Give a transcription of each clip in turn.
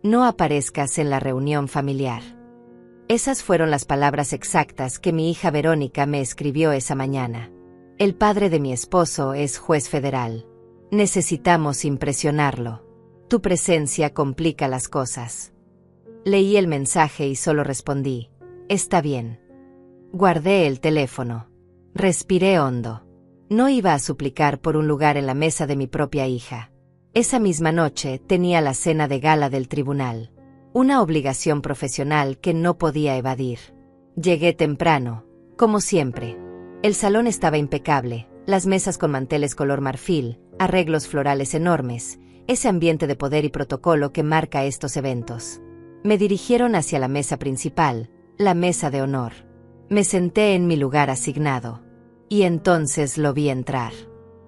No aparezcas en la reunión familiar. Esas fueron las palabras exactas que mi hija Verónica me escribió esa mañana. El padre de mi esposo es juez federal. Necesitamos impresionarlo. Tu presencia complica las cosas. Leí el mensaje y solo respondí: está bien. Guardé el teléfono. Respiré hondo. No iba a suplicar por un lugar en la mesa de mi propia hija. Esa misma noche tenía la cena de gala del tribunal. Una obligación profesional que no podía evadir. Llegué temprano, como siempre. El salón estaba impecable, las mesas con manteles color marfil, arreglos florales enormes, ese ambiente de poder y protocolo que marca estos eventos. Me dirigieron hacia la mesa principal, la mesa de honor. Me senté en mi lugar asignado. Y entonces lo vi entrar.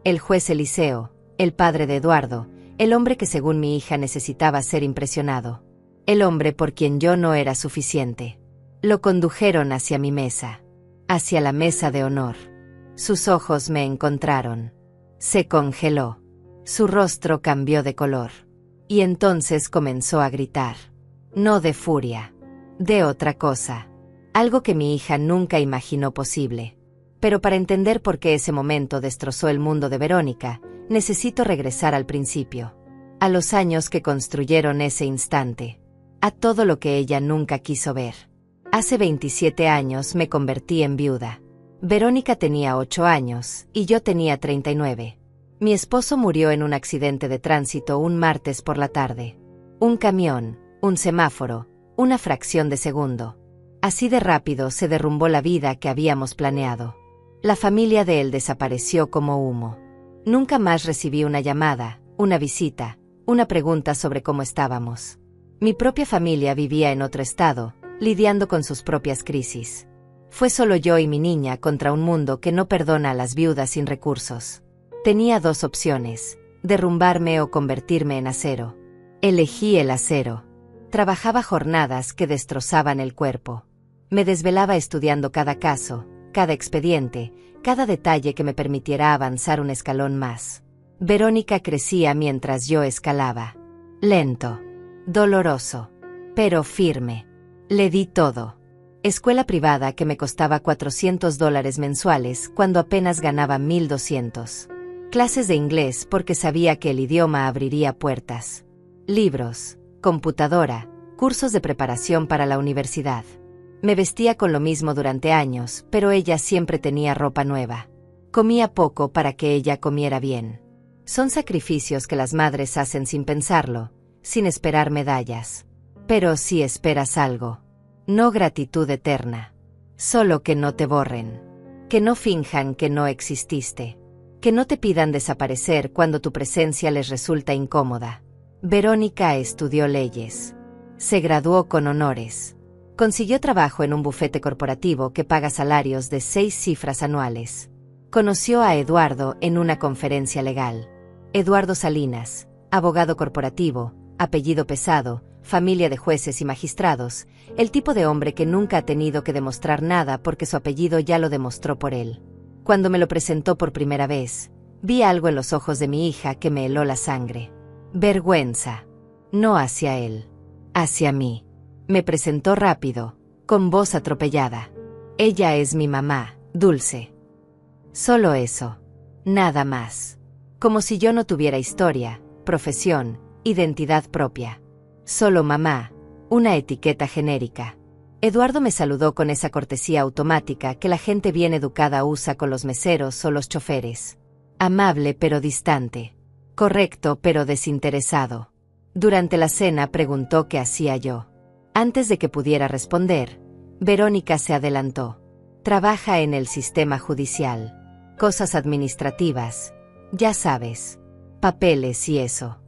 El juez Eliseo, el padre de Eduardo, el hombre que según mi hija necesitaba ser impresionado. El hombre por quien yo no era suficiente. Lo condujeron hacia mi mesa. Hacia la mesa de honor. Sus ojos me encontraron. Se congeló. Su rostro cambió de color. Y entonces comenzó a gritar. No de furia. De otra cosa. Algo que mi hija nunca imaginó posible. Pero para entender por qué ese momento destrozó el mundo de Verónica, necesito regresar al principio. A los años que construyeron ese instante. A todo lo que ella nunca quiso ver. Hace 27 años me convertí en viuda. Verónica tenía 8 años y yo tenía 39. Mi esposo murió en un accidente de tránsito un martes por la tarde. Un camión, un semáforo, una fracción de segundo. Así de rápido se derrumbó la vida que habíamos planeado. La familia de él desapareció como humo. Nunca más recibí una llamada, una visita, una pregunta sobre cómo estábamos. Mi propia familia vivía en otro estado, lidiando con sus propias crisis. Fue solo yo y mi niña contra un mundo que no perdona a las viudas sin recursos. Tenía 2 opciones: derrumbarme o convertirme en acero. Elegí el acero. Trabajaba jornadas que destrozaban el cuerpo. Me desvelaba estudiando cada caso, cada expediente, cada detalle que me permitiera avanzar un escalón más. Verónica crecía mientras yo escalaba. Lento, doloroso, pero firme. Le di todo. Escuela privada que me costaba $400 mensuales cuando apenas ganaba 1,200. Clases de inglés porque sabía que el idioma abriría puertas. Libros, computadora, cursos de preparación para la universidad. Me vestía con lo mismo durante años, pero ella siempre tenía ropa nueva. Comía poco para que ella comiera bien. Son sacrificios que las madres hacen sin pensarlo, sin esperar medallas. Pero si esperas algo. No gratitud eterna. Solo que no te borren. Que no finjan que no exististe. Que no te pidan desaparecer cuando tu presencia les resulta incómoda. Verónica estudió leyes. Se graduó con honores. Consiguió trabajo en un bufete corporativo que paga salarios de 6 cifras anuales. Conoció a Eduardo en una conferencia legal. Eduardo Salinas, abogado corporativo, apellido pesado, familia de jueces y magistrados, el tipo de hombre que nunca ha tenido que demostrar nada porque su apellido ya lo demostró por él. Cuando me lo presentó por primera vez, vi algo en los ojos de mi hija que me heló la sangre. Vergüenza. No hacia él. Hacia mí. Me presentó rápido, con voz atropellada. Ella es mi mamá, Dulce. Solo eso. Nada más. Como si yo no tuviera historia, profesión, identidad propia. Solo mamá, una etiqueta genérica. Eduardo me saludó con esa cortesía automática que la gente bien educada usa con los meseros o los choferes. Amable pero distante. Correcto pero desinteresado. Durante la cena preguntó qué hacía yo. Antes de que pudiera responder, Verónica se adelantó. Trabaja en el sistema judicial. Cosas administrativas. Ya sabes. Papeles y eso.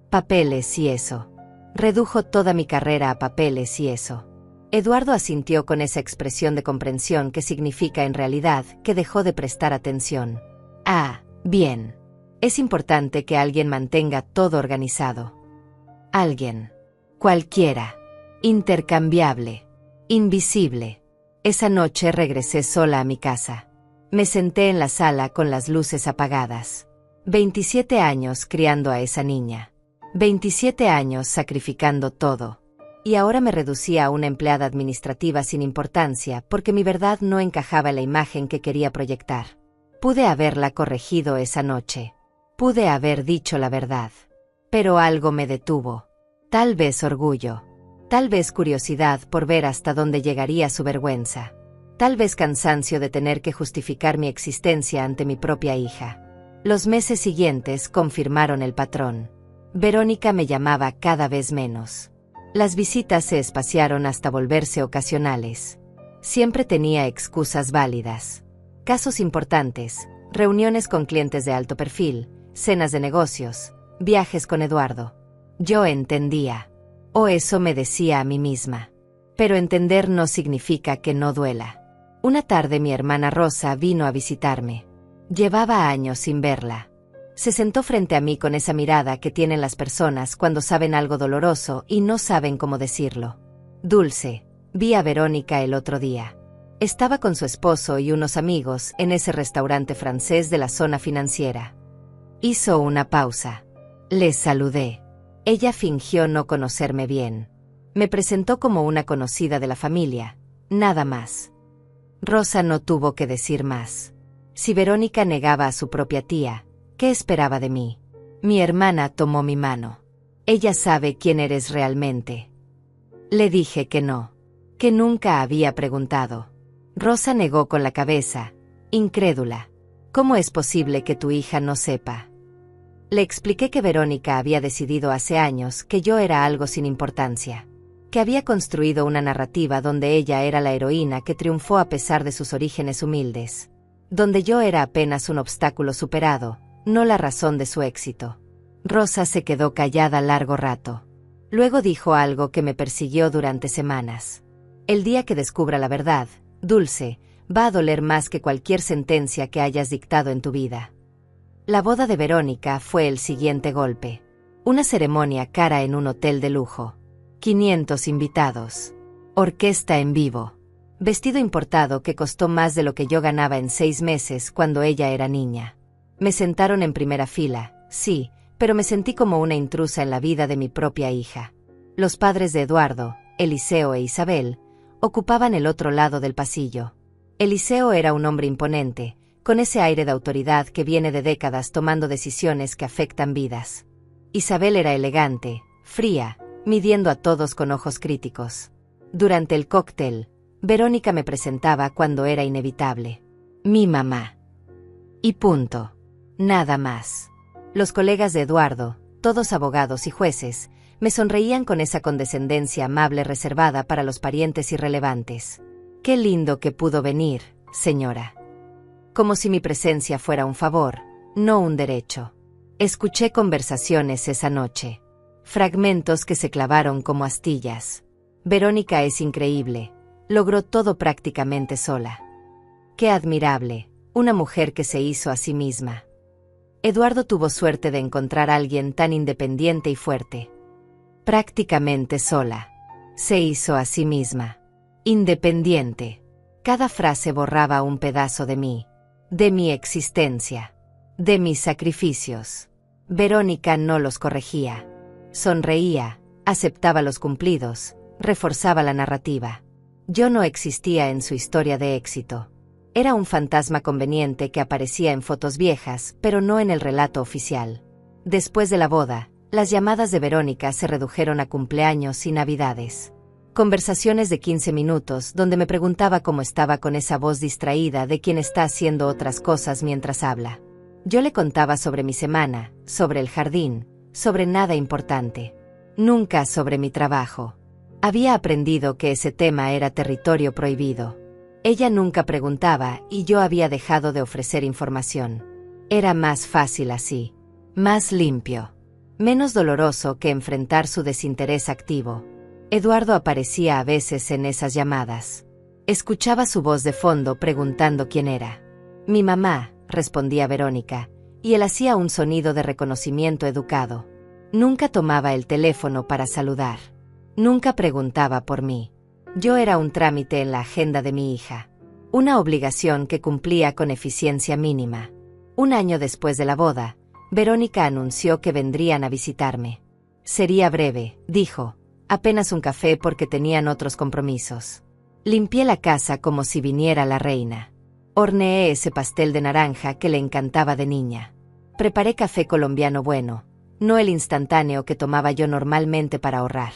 Papeles y eso. Redujo toda mi carrera a papeles y eso. Eduardo asintió con esa expresión de comprensión que significa en realidad que dejó de prestar atención. Ah, bien. Es importante que alguien mantenga todo organizado. Alguien. Cualquiera. Intercambiable. Invisible. Esa noche regresé sola a mi casa. Me senté en la sala con las luces apagadas. 27 años criando a esa niña. 27 años sacrificando todo. Y ahora me reducía a una empleada administrativa sin importancia porque mi verdad no encajaba en la imagen que quería proyectar. Pude haberla corregido esa noche. Pude haber dicho la verdad. Pero algo me detuvo. Tal vez orgullo. Tal vez curiosidad por ver hasta dónde llegaría su vergüenza. Tal vez cansancio de tener que justificar mi existencia ante mi propia hija. Los meses siguientes confirmaron el patrón. Verónica me llamaba cada vez menos. Las visitas se espaciaron hasta volverse ocasionales. Siempre tenía excusas válidas. Casos importantes, reuniones con clientes de alto perfil, cenas de negocios, viajes con Eduardo. Yo entendía. O eso me decía a mí misma. Pero entender no significa que no duela. Una tarde mi hermana Rosa vino a visitarme. Llevaba años sin verla. Se sentó frente a mí con esa mirada que tienen las personas cuando saben algo doloroso y no saben cómo decirlo. Dulce, vi a Verónica el otro día. Estaba con su esposo y unos amigos en ese restaurante francés de la zona financiera. Hizo una pausa. Les saludé. Ella fingió no conocerme bien. Me presentó como una conocida de la familia, nada más. Rosa no tuvo que decir más. Si Verónica negaba a su propia tía, ¿qué esperaba de mí? Mi hermana tomó mi mano. Ella sabe quién eres realmente. Le dije que no, que nunca había preguntado. Rosa negó con la cabeza, incrédula. ¿Cómo es posible que tu hija no sepa? Le expliqué que Verónica había decidido hace años que yo era algo sin importancia, que había construido una narrativa donde ella era la heroína que triunfó a pesar de sus orígenes humildes, donde yo era apenas un obstáculo superado, no la razón de su éxito. Rosa se quedó callada largo rato. Luego dijo algo que me persiguió durante semanas. El día que descubra la verdad, Dulce, va a doler más que cualquier sentencia que hayas dictado en tu vida. La boda de Verónica fue el siguiente golpe. Una ceremonia cara en un hotel de lujo. 500 invitados. Orquesta en vivo. Vestido importado que costó más de lo que yo ganaba en 6 meses cuando ella era niña. Me sentaron en primera fila, sí, pero me sentí como una intrusa en la vida de mi propia hija. Los padres de Eduardo, Eliseo e Isabel, ocupaban el otro lado del pasillo. Eliseo era un hombre imponente, con ese aire de autoridad que viene de décadas tomando decisiones que afectan vidas. Isabel era elegante, fría, midiendo a todos con ojos críticos. Durante el cóctel, Verónica me presentaba cuando era inevitable. Mi mamá. Y punto. Nada más. Los colegas de Eduardo, todos abogados y jueces, me sonreían con esa condescendencia amable reservada para los parientes irrelevantes. Qué lindo que pudo venir, señora. Como si mi presencia fuera un favor, no un derecho. Escuché conversaciones esa noche. Fragmentos que se clavaron como astillas. Verónica es increíble. Logró todo prácticamente sola. Qué admirable, una mujer que se hizo a sí misma. Eduardo tuvo suerte de encontrar a alguien tan independiente y fuerte. Prácticamente sola. Se hizo a sí misma. Independiente. Cada frase borraba un pedazo de mí. De mi existencia. De mis sacrificios. Verónica no los corregía. Sonreía, aceptaba los cumplidos, reforzaba la narrativa. Yo no existía en su historia de éxito. Era un fantasma conveniente que aparecía en fotos viejas, pero no en el relato oficial. Después de la boda, las llamadas de Verónica se redujeron a cumpleaños y navidades. Conversaciones de 15 minutos donde me preguntaba cómo estaba con esa voz distraída de quien está haciendo otras cosas mientras habla. Yo le contaba sobre mi semana, sobre el jardín, sobre nada importante. Nunca sobre mi trabajo. Había aprendido que ese tema era territorio prohibido. Ella nunca preguntaba y yo había dejado de ofrecer información. Era más fácil así. Más limpio. Menos doloroso que enfrentar su desinterés activo. Eduardo aparecía a veces en esas llamadas. Escuchaba su voz de fondo preguntando quién era. Mi mamá, respondía Verónica, y él hacía un sonido de reconocimiento educado. Nunca tomaba el teléfono para saludar. Nunca preguntaba por mí. Yo era un trámite en la agenda de mi hija. Una obligación que cumplía con eficiencia mínima. Un año después de la boda, Verónica anunció que vendrían a visitarme. Sería breve, dijo. Apenas un café porque tenían otros compromisos. Limpié la casa como si viniera la reina. Horneé ese pastel de naranja que le encantaba de niña. Preparé café colombiano bueno, no el instantáneo que tomaba yo normalmente para ahorrar.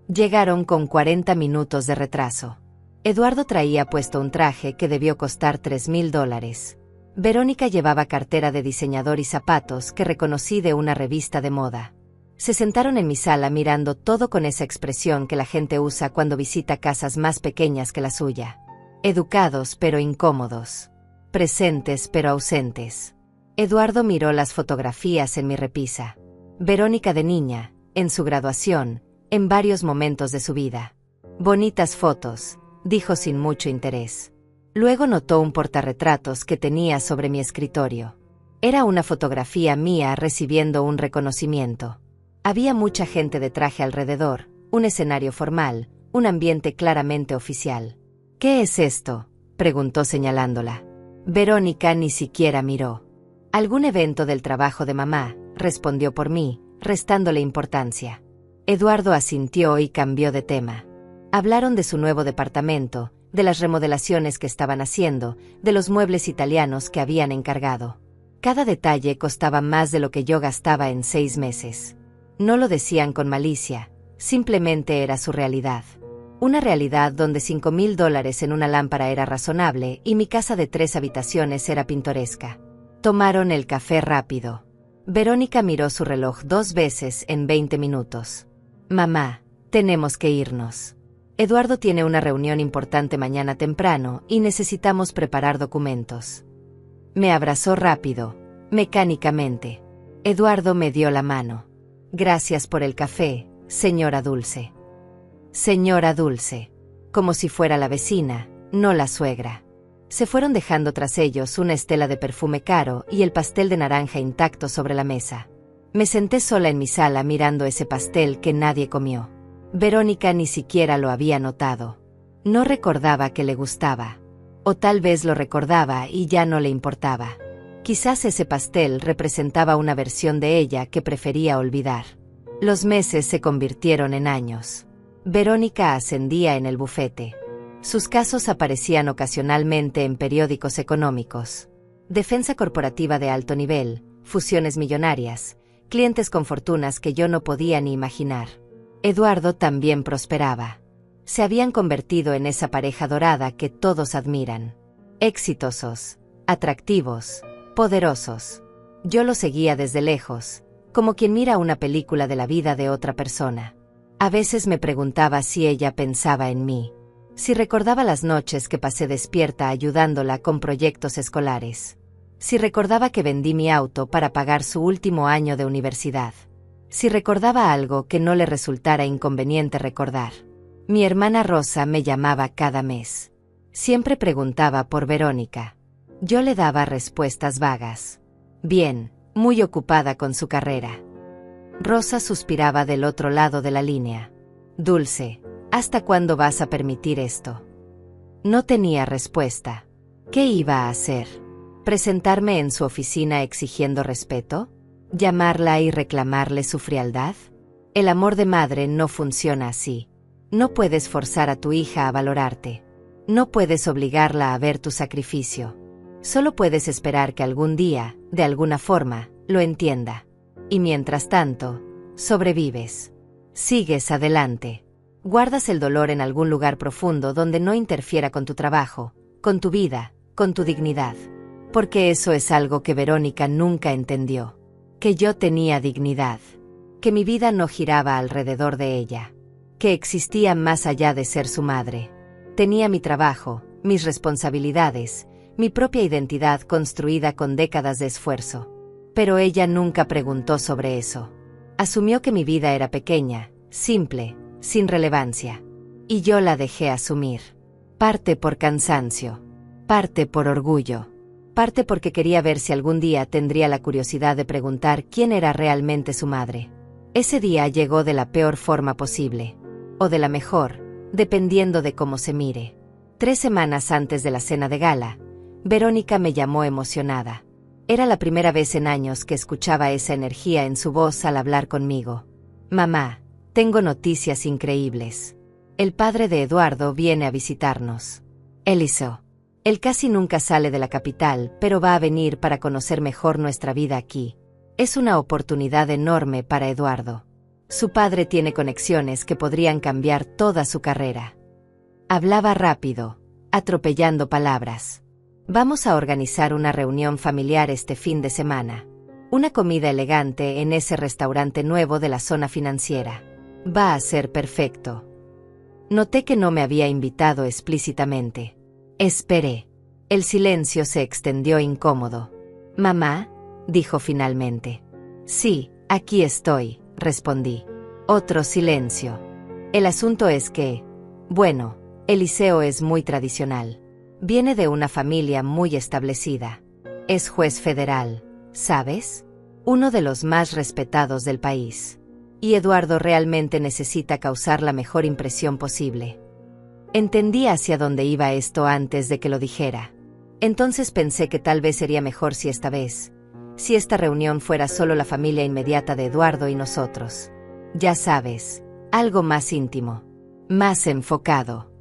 Llegaron con 40 minutos de retraso. Eduardo traía puesto un traje que debió costar $3,000. Verónica llevaba cartera de diseñador y zapatos que reconocí de una revista de moda. Se sentaron en mi sala mirando todo con esa expresión que la gente usa cuando visita casas más pequeñas que la suya. Educados pero incómodos. Presentes pero ausentes. Eduardo miró las fotografías en mi repisa. Verónica de niña, en su graduación, en varios momentos de su vida. Bonitas fotos, dijo sin mucho interés. Luego notó un portarretratos que tenía sobre mi escritorio. Era una fotografía mía recibiendo un reconocimiento. Había mucha gente de traje alrededor, un escenario formal, un ambiente claramente oficial. ¿Qué es esto?, preguntó señalándola. Verónica ni siquiera miró. Algún evento del trabajo de mamá, respondió por mí, restándole importancia. Eduardo asintió y cambió de tema. Hablaron de su nuevo departamento, de las remodelaciones que estaban haciendo, de los muebles italianos que habían encargado. Cada detalle costaba más de lo que yo gastaba en 6 meses. No lo decían con malicia, simplemente era su realidad. Una realidad donde $5,000 en una lámpara era razonable y mi casa de 3 habitaciones era pintoresca. Tomaron el café rápido. Verónica miró su reloj 2 veces en 20 minutos. Mamá, tenemos que irnos. Eduardo tiene una reunión importante mañana temprano y necesitamos preparar documentos. Me abrazó rápido, mecánicamente. Eduardo me dio la mano. Gracias por el café, señora Dulce. Señora Dulce. Como si fuera la vecina, no la suegra. Se fueron dejando tras ellos una estela de perfume caro y el pastel de naranja intacto sobre la mesa. Me senté sola en mi sala mirando ese pastel que nadie comió. Verónica ni siquiera lo había notado. No recordaba que le gustaba. O tal vez lo recordaba y ya no le importaba. Quizás ese pastel representaba una versión de ella que prefería olvidar. Los meses se convirtieron en años. Verónica ascendía en el bufete. Sus casos aparecían ocasionalmente en periódicos económicos. Defensa corporativa de alto nivel, fusiones millonarias, clientes con fortunas que yo no podía ni imaginar. Eduardo también prosperaba. Se habían convertido en esa pareja dorada que todos admiran. Exitosos, atractivos, poderosos. Yo lo seguía desde lejos, como quien mira una película de la vida de otra persona. A veces me preguntaba si ella pensaba en mí, si recordaba las noches que pasé despierta ayudándola con proyectos escolares, si recordaba que vendí mi auto para pagar su último año de universidad, si recordaba algo que no le resultara inconveniente recordar. Mi hermana Rosa me llamaba cada mes. Siempre preguntaba por Verónica. Yo le daba respuestas vagas. Bien, muy ocupada con su carrera. Rosa suspiraba del otro lado de la línea. Dulce, ¿hasta cuándo vas a permitir esto? No tenía respuesta. ¿Qué iba a hacer? ¿Presentarme en su oficina exigiendo respeto? ¿Llamarla y reclamarle su frialdad? El amor de madre no funciona así. No puedes forzar a tu hija a valorarte. No puedes obligarla a ver tu sacrificio. Solo puedes esperar que algún día, de alguna forma, lo entienda. Y mientras tanto, sobrevives. Sigues adelante. Guardas el dolor en algún lugar profundo donde no interfiera con tu trabajo, con tu vida, con tu dignidad. Porque eso es algo que Verónica nunca entendió. Que yo tenía dignidad. Que mi vida no giraba alrededor de ella. Que existía más allá de ser su madre. Tenía mi trabajo, mis responsabilidades, mi propia identidad construida con décadas de esfuerzo. Pero ella nunca preguntó sobre eso. Asumió que mi vida era pequeña, simple, sin relevancia. Y yo la dejé asumir. Parte por cansancio. Parte por orgullo. Parte porque quería ver si algún día tendría la curiosidad de preguntar quién era realmente su madre. Ese día llegó de la peor forma posible. O de la mejor, dependiendo de cómo se mire. 3 semanas antes de la cena de gala, Verónica me llamó emocionada. Era la primera vez en años que escuchaba esa energía en su voz al hablar conmigo. Mamá, tengo noticias increíbles. El padre de Eduardo viene a visitarnos. Eliseo. Él casi nunca sale de la capital, pero va a venir para conocer mejor nuestra vida aquí. Es una oportunidad enorme para Eduardo. Su padre tiene conexiones que podrían cambiar toda su carrera. Hablaba rápido, atropellando palabras. Vamos a organizar una reunión familiar este fin de semana. Una comida elegante en ese restaurante nuevo de la zona financiera. Va a ser perfecto. Noté que no me había invitado explícitamente. Esperé. El silencio se extendió incómodo. «Mamá», dijo finalmente. «Sí, aquí estoy», respondí. Otro silencio. El asunto es que, bueno, Eliseo es muy tradicional. Viene de una familia muy establecida. Es juez federal, ¿sabes? Uno de los más respetados del país. Y Eduardo realmente necesita causar la mejor impresión posible. Entendí hacia dónde iba esto antes de que lo dijera. Entonces pensé que tal vez sería mejor si esta reunión fuera solo la familia inmediata de Eduardo y nosotros. Ya sabes, algo más íntimo, más enfocado.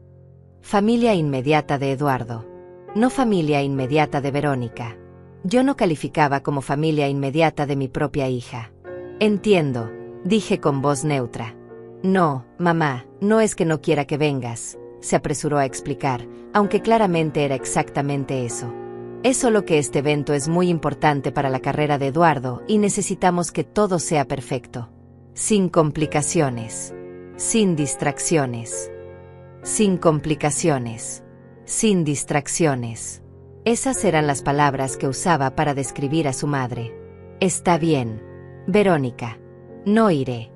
Familia inmediata de Eduardo. No familia inmediata de Verónica. Yo no calificaba como familia inmediata de mi propia hija. Entiendo, dije con voz neutra. No, mamá, no es que no quiera que vengas, se apresuró a explicar, aunque claramente era exactamente eso. Es solo que este evento es muy importante para la carrera de Eduardo y necesitamos que todo sea perfecto. Sin complicaciones. Sin distracciones. Sin complicaciones. Sin distracciones. Esas eran las palabras que usaba para describir a su madre. Está bien, Verónica. No iré.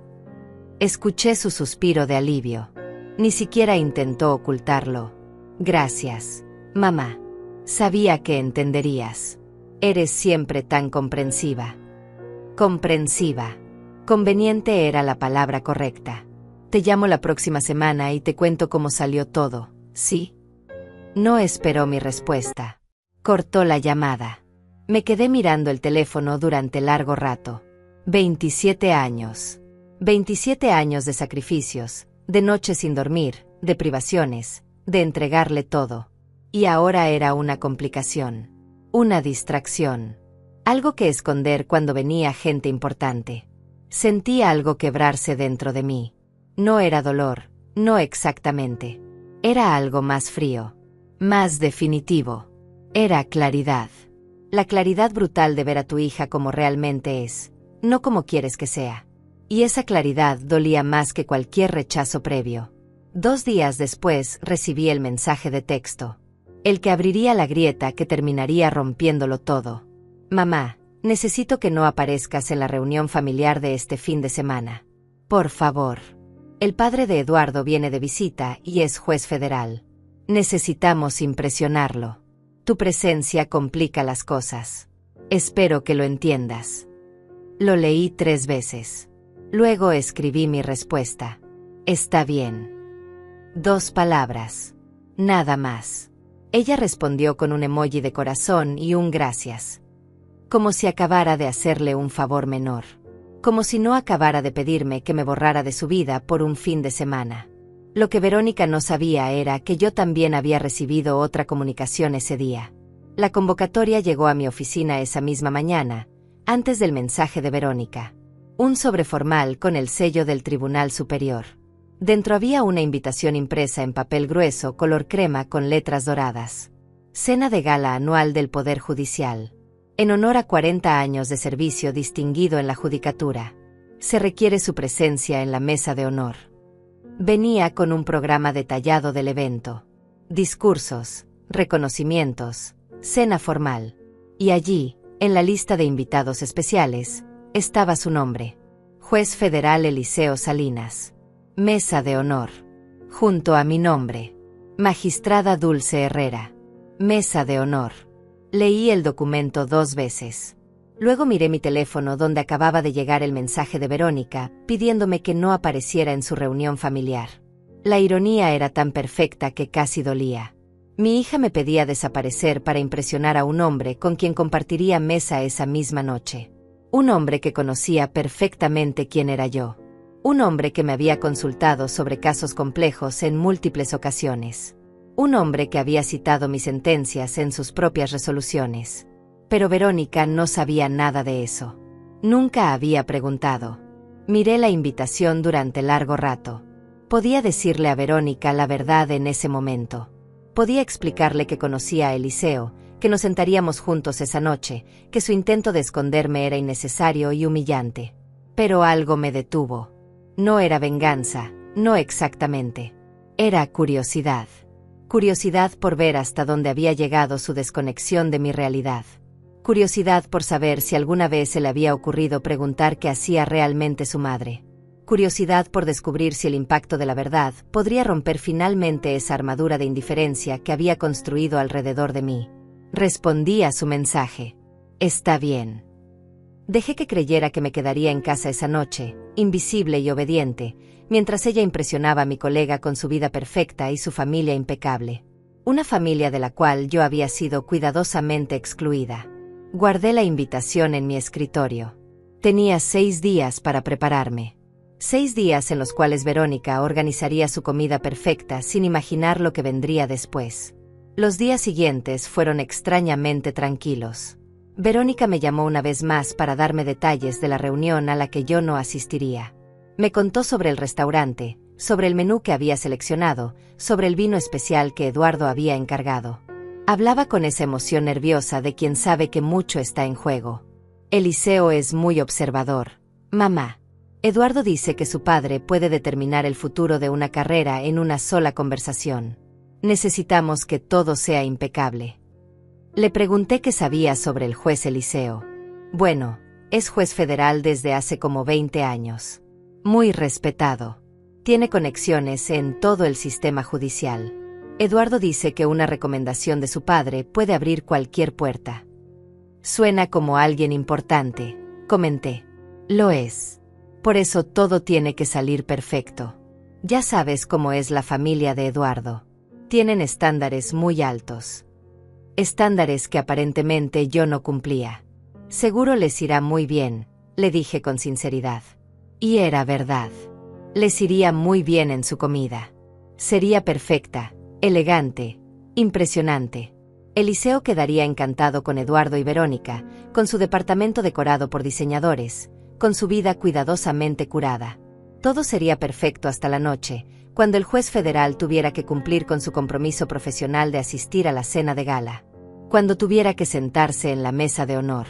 Escuché su suspiro de alivio. Ni siquiera intentó ocultarlo. Gracias, mamá. Sabía que entenderías. Eres siempre tan comprensiva. Comprensiva. Conveniente era la palabra correcta. Te llamo la próxima semana y te cuento cómo salió todo, ¿sí? No esperó mi respuesta. Cortó la llamada. Me quedé mirando el teléfono durante largo rato. 27 años. 27 años de sacrificios, de noches sin dormir, de privaciones, de entregarle todo. Y ahora era una complicación. Una distracción. Algo que esconder cuando venía gente importante. Sentía algo quebrarse dentro de mí. No era dolor, no exactamente. Era algo más frío. Más definitivo. Era claridad. La claridad brutal de ver a tu hija como realmente es, no como quieres que sea. Y esa claridad dolía más que cualquier rechazo previo. 2 días después recibí el mensaje de texto. El que abriría la grieta que terminaría rompiéndolo todo. Mamá, necesito que no aparezcas en la reunión familiar de este fin de semana. Por favor. El padre de Eduardo viene de visita y es juez federal. Necesitamos impresionarlo. Tu presencia complica las cosas. Espero que lo entiendas. Lo leí 3 veces. Luego escribí mi respuesta. Está bien. 2 palabras. Nada más. Ella respondió con un emoji de corazón y un gracias. Como si acabara de hacerle un favor menor. Como si no acabara de pedirme que me borrara de su vida por un fin de semana. Lo que Verónica no sabía era que yo también había recibido otra comunicación ese día. La convocatoria llegó a mi oficina esa misma mañana, antes del mensaje de Verónica. Un sobre formal con el sello del Tribunal Superior. Dentro había una invitación impresa en papel grueso color crema con letras doradas. Cena de gala anual del Poder Judicial. En honor a 40 años de servicio distinguido en la judicatura. Se requiere su presencia en la mesa de honor. Venía con un programa detallado del evento. Discursos, reconocimientos, cena formal. Y allí, en la lista de invitados especiales, estaba su nombre. Juez federal Eliseo Salinas. Mesa de honor. Junto a mi nombre. Magistrada Dulce Herrera. Mesa de honor. Leí el documento 2 veces. Luego miré mi teléfono donde acababa de llegar el mensaje de Verónica, pidiéndome que no apareciera en su reunión familiar. La ironía era tan perfecta que casi dolía. Mi hija me pedía desaparecer para impresionar a un hombre con quien compartiría mesa esa misma noche. Un hombre que conocía perfectamente quién era yo. Un hombre que me había consultado sobre casos complejos en múltiples ocasiones. Un hombre que había citado mis sentencias en sus propias resoluciones. Pero Verónica no sabía nada de eso. Nunca había preguntado. Miré la invitación durante largo rato. Podía decirle a Verónica la verdad en ese momento. Podía explicarle que conocía a Eliseo, que nos sentaríamos juntos esa noche, que su intento de esconderme era innecesario y humillante. Pero algo me detuvo. No era venganza, no exactamente. Era curiosidad. Curiosidad por ver hasta dónde había llegado su desconexión de mi realidad. Curiosidad por saber si alguna vez se le había ocurrido preguntar qué hacía realmente su madre. Curiosidad por descubrir si el impacto de la verdad podría romper finalmente esa armadura de indiferencia que había construido alrededor de mí. Respondí a su mensaje. Está bien. Dejé que creyera que me quedaría en casa esa noche, invisible y obediente, mientras ella impresionaba a mi colega con su vida perfecta y su familia impecable. Una familia de la cual yo había sido cuidadosamente excluida. Guardé la invitación en mi escritorio. Tenía 6 días para prepararme. 6 días en los cuales Verónica organizaría su comida perfecta sin imaginar lo que vendría después. Los días siguientes fueron extrañamente tranquilos. Verónica me llamó una vez más para darme detalles de la reunión a la que yo no asistiría. Me contó sobre el restaurante, sobre el menú que había seleccionado, sobre el vino especial que Eduardo había encargado. Hablaba con esa emoción nerviosa de quien sabe que mucho está en juego. Eliseo es muy observador. Mamá. Eduardo dice que su padre puede determinar el futuro de una carrera en una sola conversación. Necesitamos que todo sea impecable. Le pregunté qué sabía sobre el juez Eliseo. Bueno, es juez federal desde hace como 20 años. Muy respetado. Tiene conexiones en todo el sistema judicial. Eduardo dice que una recomendación de su padre puede abrir cualquier puerta. Suena como alguien importante, comenté. Lo es. Por eso todo tiene que salir perfecto. Ya sabes cómo es la familia de Eduardo. Tienen estándares muy altos. Estándares que aparentemente yo no cumplía. Seguro les irá muy bien, le dije con sinceridad. Y era verdad. Les iría muy bien en su comida. Sería perfecta, elegante, impresionante. Eliseo quedaría encantado con Eduardo y Verónica, con su departamento decorado por diseñadores, con su vida cuidadosamente curada. Todo sería perfecto hasta la noche, cuando el juez federal tuviera que cumplir con su compromiso profesional de asistir a la cena de gala. Cuando tuviera que sentarse en la mesa de honor.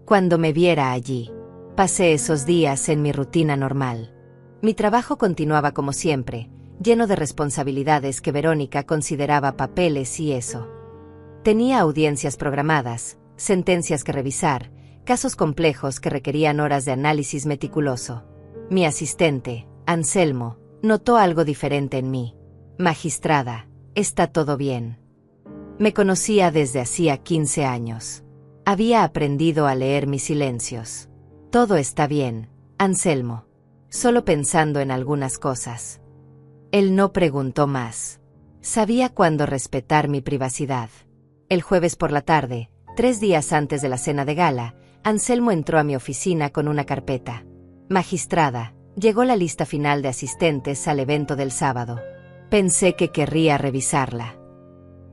Cuando me viera allí. Pasé esos días en mi rutina normal. Mi trabajo continuaba como siempre, lleno de responsabilidades que Verónica consideraba papeles y eso. Tenía audiencias programadas, sentencias que revisar, casos complejos que requerían horas de análisis meticuloso. Mi asistente, Anselmo, notó algo diferente en mí. Magistrada, ¿está todo bien? Me conocía desde hacía 15 años. Había aprendido a leer mis silencios. Todo está bien, Anselmo. Solo pensando en algunas cosas. Él no preguntó más. Sabía cuándo respetar mi privacidad. El jueves por la tarde, 3 días antes de la cena de gala, Anselmo entró a mi oficina con una carpeta. Magistrada, llegó la lista final de asistentes al evento del sábado. Pensé que querría revisarla.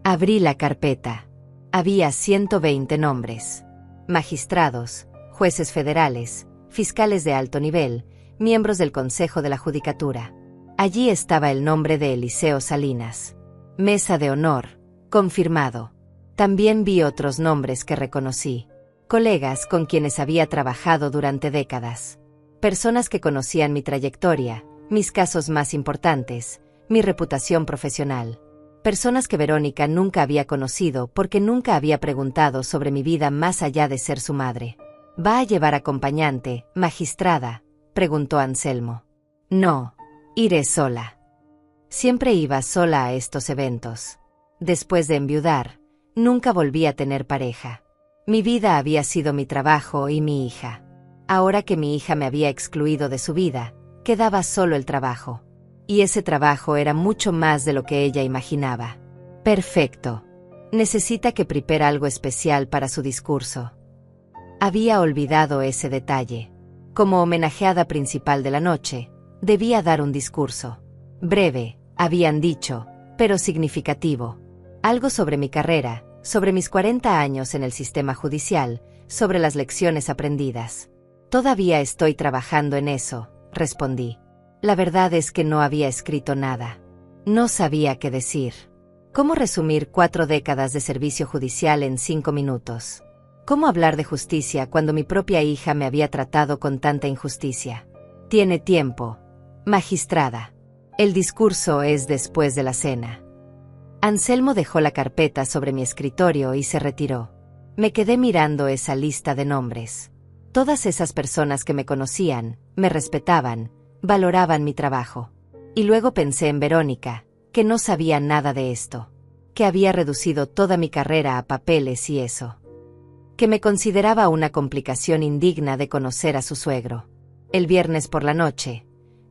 Abrí la carpeta. Había 120 nombres. Magistrados, jueces federales, fiscales de alto nivel, miembros del Consejo de la Judicatura. Allí estaba el nombre de Eliseo Salinas. Mesa de honor, confirmado. También vi otros nombres que reconocí. Colegas con quienes había trabajado durante décadas. Personas que conocían mi trayectoria, mis casos más importantes, mi reputación profesional. Personas que Verónica nunca había conocido porque nunca había preguntado sobre mi vida más allá de ser su madre. ¿Va a llevar acompañante, magistrada?, preguntó Anselmo. No, iré sola. Siempre iba sola a estos eventos. Después de enviudar, nunca volví a tener pareja. Mi vida había sido mi trabajo y mi hija. Ahora que mi hija me había excluido de su vida, quedaba solo el trabajo. Y ese trabajo era mucho más de lo que ella imaginaba. Perfecto. Necesita que prepare algo especial para su discurso. Había olvidado ese detalle. Como homenajeada principal de la noche, Debía dar un discurso. Breve, habían dicho, pero significativo. Algo sobre mi carrera, sobre mis 40 años en el sistema judicial, sobre las lecciones aprendidas. Todavía estoy trabajando en eso, respondí. La verdad es que no había escrito nada. No sabía qué decir. ¿Cómo resumir 4 décadas de servicio judicial en 5 minutos? ¿Cómo hablar de justicia cuando mi propia hija me había tratado con tanta injusticia? Tiene tiempo, magistrada. El discurso es después de la cena. Anselmo dejó la carpeta sobre mi escritorio y se retiró. Me quedé mirando esa lista de nombres. Todas esas personas que me conocían, me respetaban, valoraban mi trabajo. Y luego pensé en Verónica, que no sabía nada de esto. Que había reducido toda mi carrera a papeles y eso. Que me consideraba una complicación indigna de conocer a su suegro. El viernes por la noche,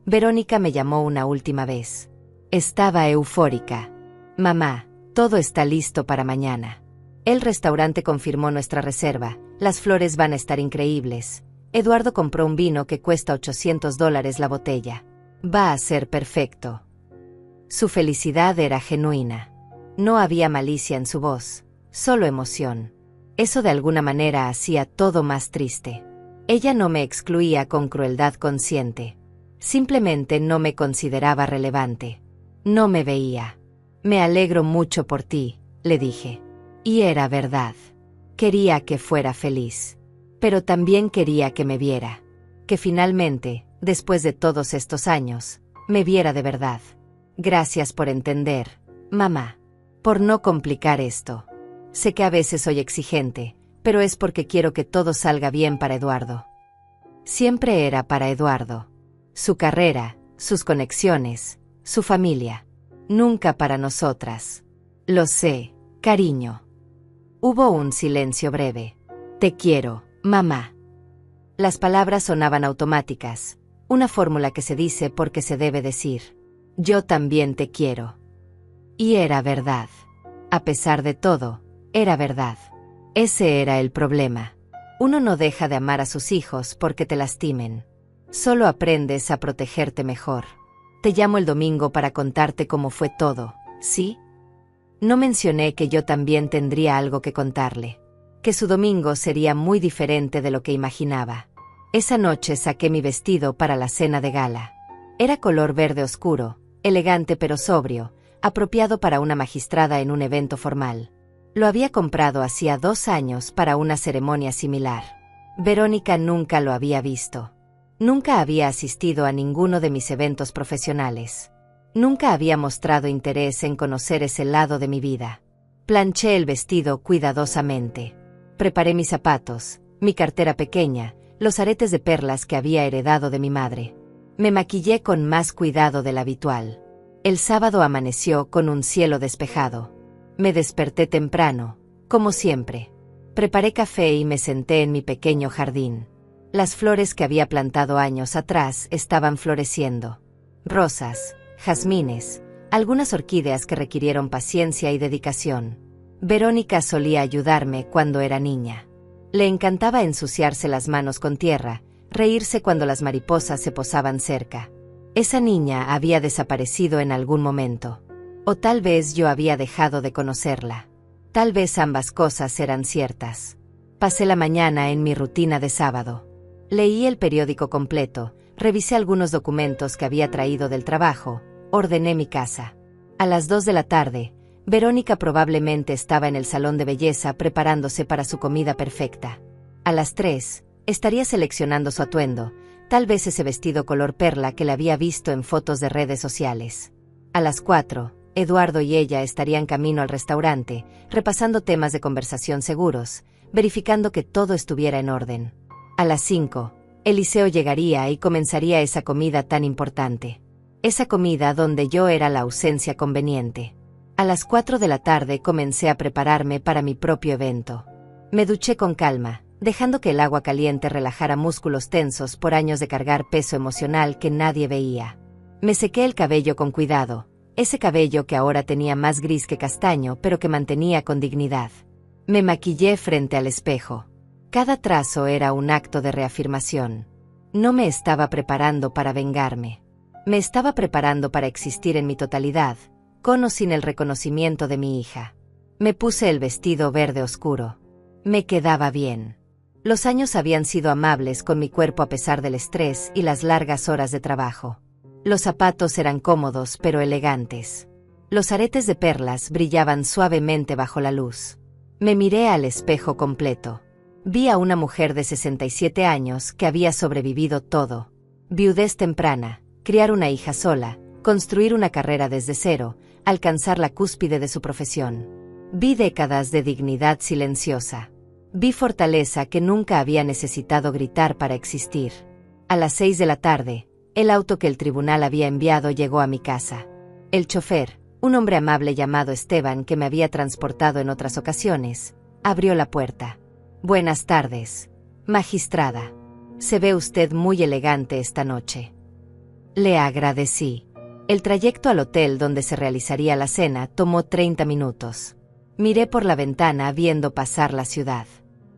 Verónica me llamó una última vez. Estaba eufórica. Mamá, todo está listo para mañana. El restaurante confirmó nuestra reserva, las flores van a estar increíbles. Eduardo compró un vino que cuesta $800 la botella. Va a ser perfecto. Su felicidad era genuina. No había malicia en su voz, solo emoción. Eso de alguna manera hacía todo más triste. Ella no me excluía con crueldad consciente. Simplemente no me consideraba relevante. No me veía. Me alegro mucho por ti, le dije. Y era verdad. Quería que fuera feliz. Pero también quería que me viera. Que finalmente, después de todos estos años, me viera de verdad. Gracias por entender, mamá. Por no complicar esto. Sé que a veces soy exigente, pero es porque quiero que todo salga bien para Eduardo. Siempre era para Eduardo. Su carrera, sus conexiones, su familia. Nunca para nosotras. Lo sé, cariño. Hubo un silencio breve. Te quiero, mamá. Las palabras sonaban automáticas, una fórmula que se dice porque se debe decir. Yo también te quiero. Y era verdad. A pesar de todo, era verdad. Ese era el problema. Uno no deja de amar a sus hijos porque te lastimen. Solo aprendes a protegerte mejor. Te llamo el domingo para contarte cómo fue todo, ¿sí? No mencioné que yo también tendría algo que contarle. Que su domingo sería muy diferente de lo que imaginaba. Esa noche saqué mi vestido para la cena de gala. Era color verde oscuro, elegante pero sobrio, apropiado para una magistrada en un evento formal. Lo había comprado hacía 2 años para una ceremonia similar. Verónica nunca lo había visto. Nunca había asistido a ninguno de mis eventos profesionales. Nunca había mostrado interés en conocer ese lado de mi vida. Planché el vestido cuidadosamente. Preparé mis zapatos, mi cartera pequeña, los aretes de perlas que había heredado de mi madre. Me maquillé con más cuidado del habitual. El sábado amaneció con un cielo despejado. Me desperté temprano, como siempre. Preparé café y me senté en mi pequeño jardín. Las flores que había plantado años atrás estaban floreciendo. Rosas, jazmines, algunas orquídeas que requirieron paciencia y dedicación. Verónica solía ayudarme cuando era niña. Le encantaba ensuciarse las manos con tierra, reírse cuando las mariposas se posaban cerca. Esa niña había desaparecido en algún momento. O tal vez yo había dejado de conocerla. Tal vez ambas cosas eran ciertas. Pasé la mañana en mi rutina de sábado. Leí el periódico completo, revisé algunos documentos que había traído del trabajo, ordené mi casa. A las 2 de la tarde, Verónica probablemente estaba en el salón de belleza preparándose para su comida perfecta. A las 3, estaría seleccionando su atuendo, tal vez ese vestido color perla que la había visto en fotos de redes sociales. A las 4, Eduardo y ella estarían camino al restaurante, repasando temas de conversación seguros, verificando que todo estuviera en orden. A las 5, Eliseo llegaría y comenzaría esa comida tan importante. Esa comida donde yo era la ausencia conveniente. A las 4 de la tarde comencé a prepararme para mi propio evento. Me duché con calma, dejando que el agua caliente relajara músculos tensos por años de cargar peso emocional que nadie veía. Me sequé el cabello con cuidado, ese cabello que ahora tenía más gris que castaño pero que mantenía con dignidad. Me maquillé frente al espejo. Cada trazo era un acto de reafirmación. No me estaba preparando para vengarme. Me estaba preparando para existir en mi totalidad, con o sin el reconocimiento de mi hija. Me puse el vestido verde oscuro. Me quedaba bien. Los años habían sido amables con mi cuerpo a pesar del estrés y las largas horas de trabajo. Los zapatos eran cómodos pero elegantes. Los aretes de perlas brillaban suavemente bajo la luz. Me miré al espejo completo. Vi a una mujer de 67 años que había sobrevivido todo. Viudez temprana, criar una hija sola, construir una carrera desde cero, alcanzar la cúspide de su profesión. Vi décadas de dignidad silenciosa. Vi fortaleza que nunca había necesitado gritar para existir. A las 6 de la tarde, el auto que el tribunal había enviado llegó a mi casa. El chofer, un hombre amable llamado Esteban que me había transportado en otras ocasiones, abrió la puerta. Buenas tardes, magistrada. Se ve usted muy elegante esta noche. Le agradecí. El trayecto al hotel donde se realizaría la cena tomó 30 minutos. Miré por la ventana viendo pasar la ciudad.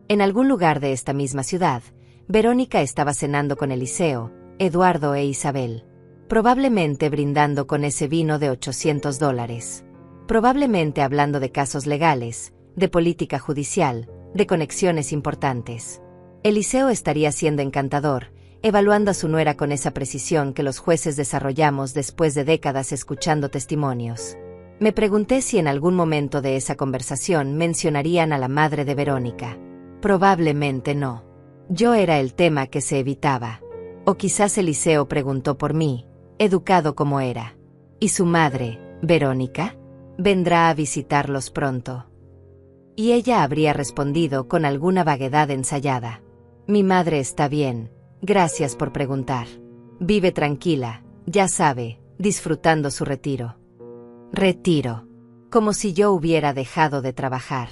En algún lugar de esta misma ciudad, Verónica estaba cenando con Eliseo, Eduardo e Isabel. Probablemente brindando con ese vino de $800. Probablemente hablando de casos legales, de política judicial, de conexiones importantes. Eliseo estaría siendo encantador, evaluando a su nuera con esa precisión que los jueces desarrollamos después de décadas escuchando testimonios. Me pregunté si en algún momento de esa conversación mencionarían a la madre de Verónica. Probablemente no. Yo era el tema que se evitaba. O quizás Eliseo preguntó por mí, educado como era. ¿Y su madre, Verónica? ¿Vendrá a visitarlos pronto? Y ella habría respondido con alguna vaguedad ensayada. Mi madre está bien, gracias por preguntar. Vive tranquila, ya sabe, disfrutando su retiro. Retiro. Como si yo hubiera dejado de trabajar.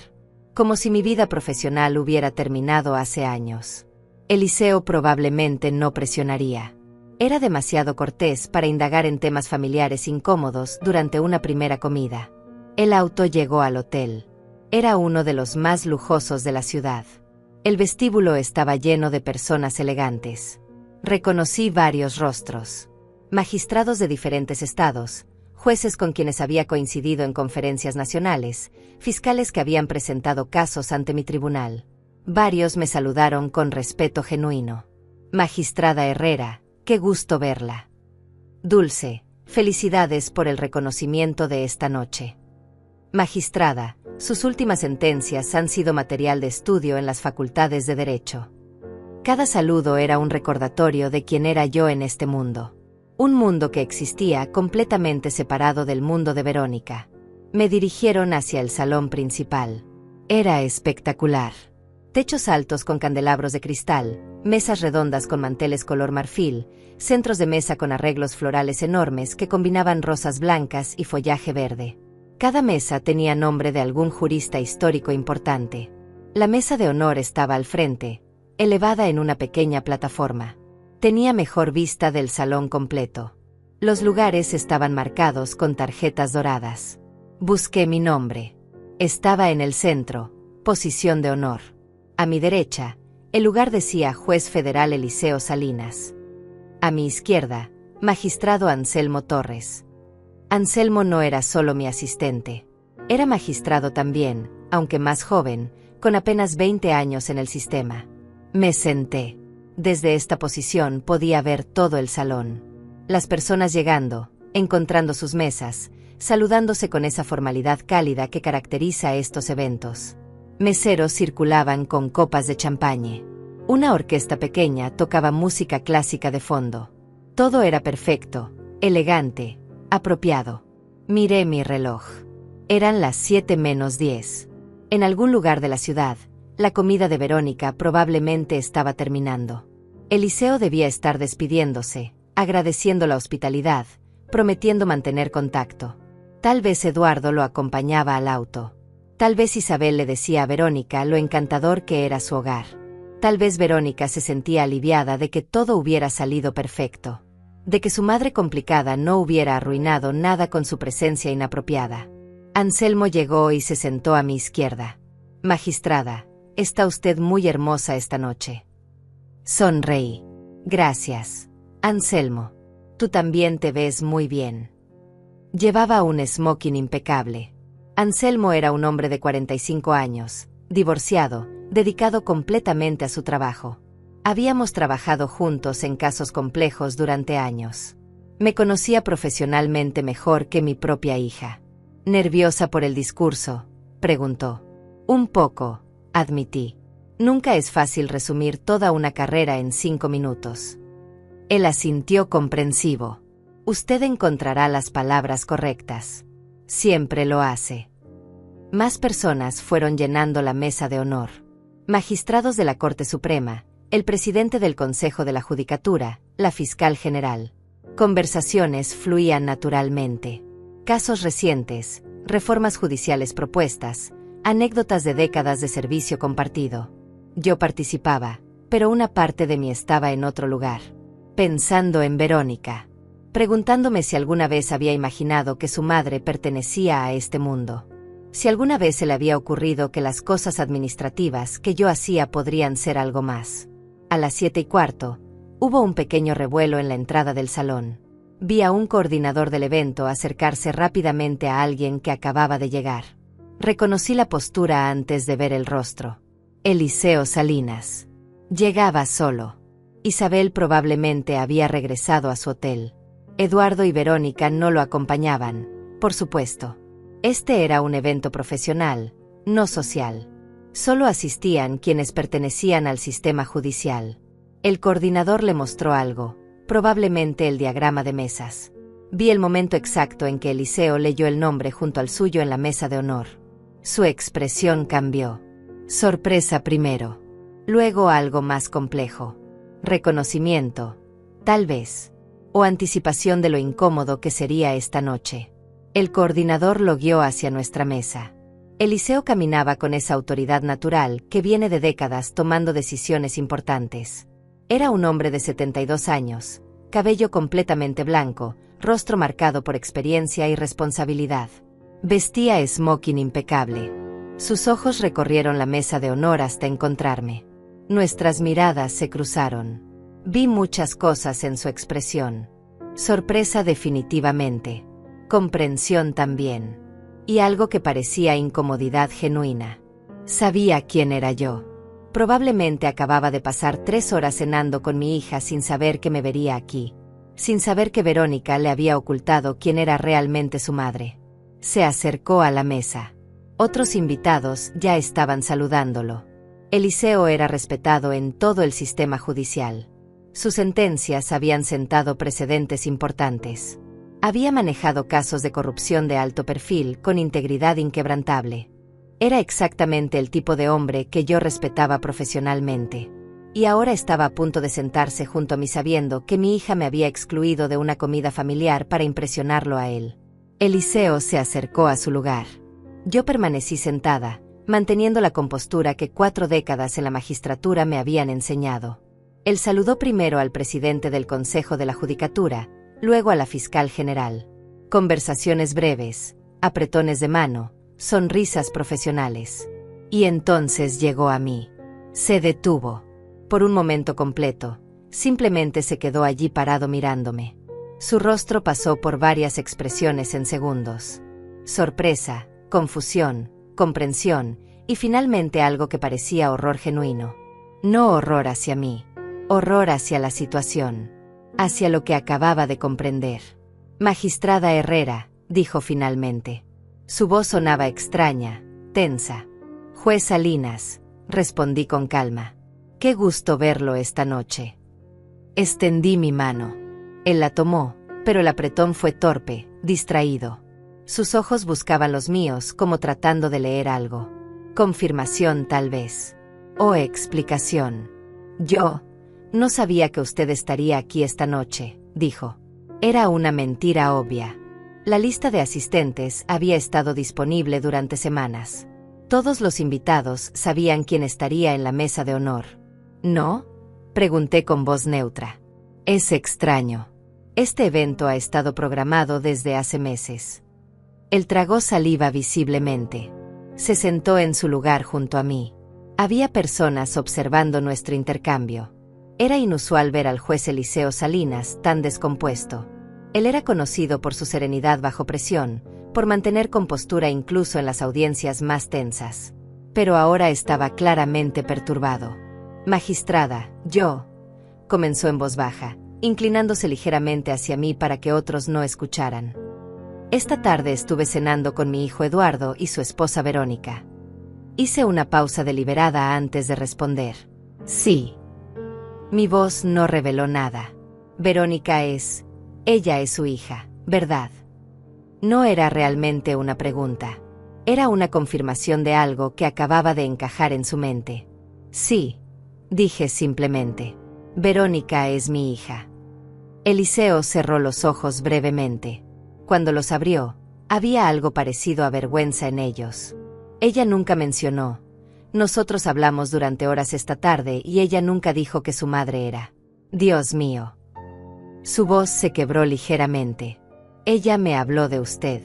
Como si mi vida profesional hubiera terminado hace años. Eliseo probablemente no presionaría. Era demasiado cortés para indagar en temas familiares incómodos durante una primera comida. El auto llegó al hotel. Era uno de los más lujosos de la ciudad. El vestíbulo estaba lleno de personas elegantes. Reconocí varios rostros. Magistrados de diferentes estados, jueces con quienes había coincidido en conferencias nacionales, fiscales que habían presentado casos ante mi tribunal. Varios me saludaron con respeto genuino. Magistrada Herrera, qué gusto verla. Dulce, felicidades por el reconocimiento de esta noche. Magistrada, sus últimas sentencias han sido material de estudio en las facultades de Derecho. Cada saludo era un recordatorio de quién era yo en este mundo. Un mundo que existía completamente separado del mundo de Verónica. Me dirigieron hacia el salón principal. Era espectacular. Techos altos con candelabros de cristal, mesas redondas con manteles color marfil, centros de mesa con arreglos florales enormes que combinaban rosas blancas y follaje verde. Cada mesa tenía nombre de algún jurista histórico importante. La mesa de honor estaba al frente, elevada en una pequeña plataforma. Tenía mejor vista del salón completo. Los lugares estaban marcados con tarjetas doradas. Busqué mi nombre. Estaba en el centro, posición de honor. A mi derecha, el lugar decía Juez Federal Eliseo Salinas. A mi izquierda, Magistrado Anselmo Torres. Anselmo no era solo mi asistente. Era magistrado también, aunque más joven, con apenas 20 años en el sistema. Me senté. Desde esta posición podía ver todo el salón. Las personas llegando, encontrando sus mesas, saludándose con esa formalidad cálida que caracteriza estos eventos. Meseros circulaban con copas de champaña. Una orquesta pequeña tocaba música clásica de fondo. Todo era perfecto, elegante, apropiado. Miré mi reloj. Eran las 7:10. En algún lugar de la ciudad, la comida de Verónica probablemente estaba terminando. Eliseo debía estar despidiéndose, agradeciendo la hospitalidad, prometiendo mantener contacto. Tal vez Eduardo lo acompañaba al auto. Tal vez Isabel le decía a Verónica lo encantador que era su hogar. Tal vez Verónica se sentía aliviada de que todo hubiera salido perfecto. De que su madre complicada no hubiera arruinado nada con su presencia inapropiada. Anselmo llegó y se sentó a mi izquierda. Magistrada, está usted muy hermosa esta noche. Sonreí. Gracias, Anselmo. Tú también te ves muy bien. Llevaba un smoking impecable. Anselmo era un hombre de 45 años, divorciado, dedicado completamente a su trabajo. Habíamos trabajado juntos en casos complejos durante años. Me conocía profesionalmente mejor que mi propia hija. ¿Nerviosa por el discurso?, preguntó. Un poco, admití. Nunca es fácil resumir toda una carrera en 5 minutos. Él asintió comprensivo. Usted encontrará las palabras correctas. Siempre lo hace. Más personas fueron llenando la mesa de honor. Magistrados de la Corte Suprema, el presidente del Consejo de la Judicatura, la fiscal general. Conversaciones fluían naturalmente. Casos recientes, reformas judiciales propuestas, anécdotas de décadas de servicio compartido. Yo participaba, pero una parte de mí estaba en otro lugar. Pensando en Verónica. Preguntándome si alguna vez había imaginado que su madre pertenecía a este mundo. Si alguna vez se le había ocurrido que las cosas administrativas que yo hacía podrían ser algo más. A las 7:15, hubo un pequeño revuelo en la entrada del salón. Vi a un coordinador del evento acercarse rápidamente a alguien que acababa de llegar. Reconocí la postura antes de ver el rostro. Eliseo Salinas. Llegaba solo. Isabel probablemente había regresado a su hotel. Eduardo y Verónica no lo acompañaban, por supuesto. Este era un evento profesional, no social. Solo asistían quienes pertenecían al sistema judicial. El coordinador le mostró algo, probablemente el diagrama de mesas. Vi el momento exacto en que Eliseo leyó el nombre junto al suyo en la mesa de honor. Su expresión cambió. Sorpresa primero. Luego algo más complejo. Reconocimiento, tal vez. O anticipación de lo incómodo que sería esta noche. El coordinador lo guió hacia nuestra mesa. Eliseo caminaba con esa autoridad natural que viene de décadas tomando decisiones importantes. Era un hombre de 72 años, cabello completamente blanco, rostro marcado por experiencia y responsabilidad. Vestía smoking impecable. Sus ojos recorrieron la mesa de honor hasta encontrarme. Nuestras miradas se cruzaron. Vi muchas cosas en su expresión. Sorpresa definitivamente. Comprensión también. Y algo que parecía incomodidad genuina. Sabía quién era yo. Probablemente acababa de pasar 3 horas cenando con mi hija sin saber que me vería aquí. Sin saber que Verónica le había ocultado quién era realmente su madre. Se acercó a la mesa. Otros invitados ya estaban saludándolo. Eliseo era respetado en todo el sistema judicial. Sus sentencias habían sentado precedentes importantes. Había manejado casos de corrupción de alto perfil con integridad inquebrantable. Era exactamente el tipo de hombre que yo respetaba profesionalmente. Y ahora estaba a punto de sentarse junto a mí sabiendo que mi hija me había excluido de una comida familiar para impresionarlo a él. Eliseo se acercó a su lugar. Yo permanecí sentada, manteniendo la compostura que 4 décadas en la magistratura me habían enseñado. Él saludó primero al presidente del Consejo de la Judicatura, luego a la fiscal general. Conversaciones breves, apretones de mano, sonrisas profesionales. Y entonces llegó a mí. Se detuvo. Por un momento completo, simplemente se quedó allí parado mirándome. Su rostro pasó por varias expresiones en segundos. Sorpresa, confusión, comprensión, y finalmente algo que parecía horror genuino. No horror hacia mí, horror hacia la situación, hacia lo que acababa de comprender. Magistrada Herrera, dijo finalmente. Su voz sonaba extraña, tensa. Juez Salinas, respondí con calma. Qué gusto verlo esta noche. Extendí mi mano. Él la tomó, pero el apretón fue torpe, distraído. Sus ojos buscaban los míos como tratando de leer algo. Confirmación tal vez. O explicación. Yo no sabía que usted estaría aquí esta noche, dijo. Era una mentira obvia. La lista de asistentes había estado disponible durante semanas. Todos los invitados sabían quién estaría en la mesa de honor. ¿No? Pregunté con voz neutra. Es extraño. Este evento ha estado programado desde hace meses. Él tragó saliva visiblemente. Se sentó en su lugar junto a mí. Había personas observando nuestro intercambio. Era inusual ver al juez Eliseo Salinas tan descompuesto. Él era conocido por su serenidad bajo presión, por mantener compostura incluso en las audiencias más tensas. Pero ahora estaba claramente perturbado. «Magistrada, yo», comenzó en voz baja, inclinándose ligeramente hacia mí para que otros no escucharan. «Esta tarde estuve cenando con mi hijo Eduardo y su esposa Verónica». Hice una pausa deliberada antes de responder. «Sí». Mi voz no reveló nada. Ella es su hija, ¿verdad? No era realmente una pregunta. Era una confirmación de algo que acababa de encajar en su mente. Sí, dije simplemente. Verónica es mi hija. Eliseo cerró los ojos brevemente. Cuando los abrió, había algo parecido a vergüenza en ellos. Ella nunca mencionó. Nosotros hablamos durante horas esta tarde y ella nunca dijo que su madre era. Dios mío. Su voz se quebró ligeramente. Ella me habló de usted.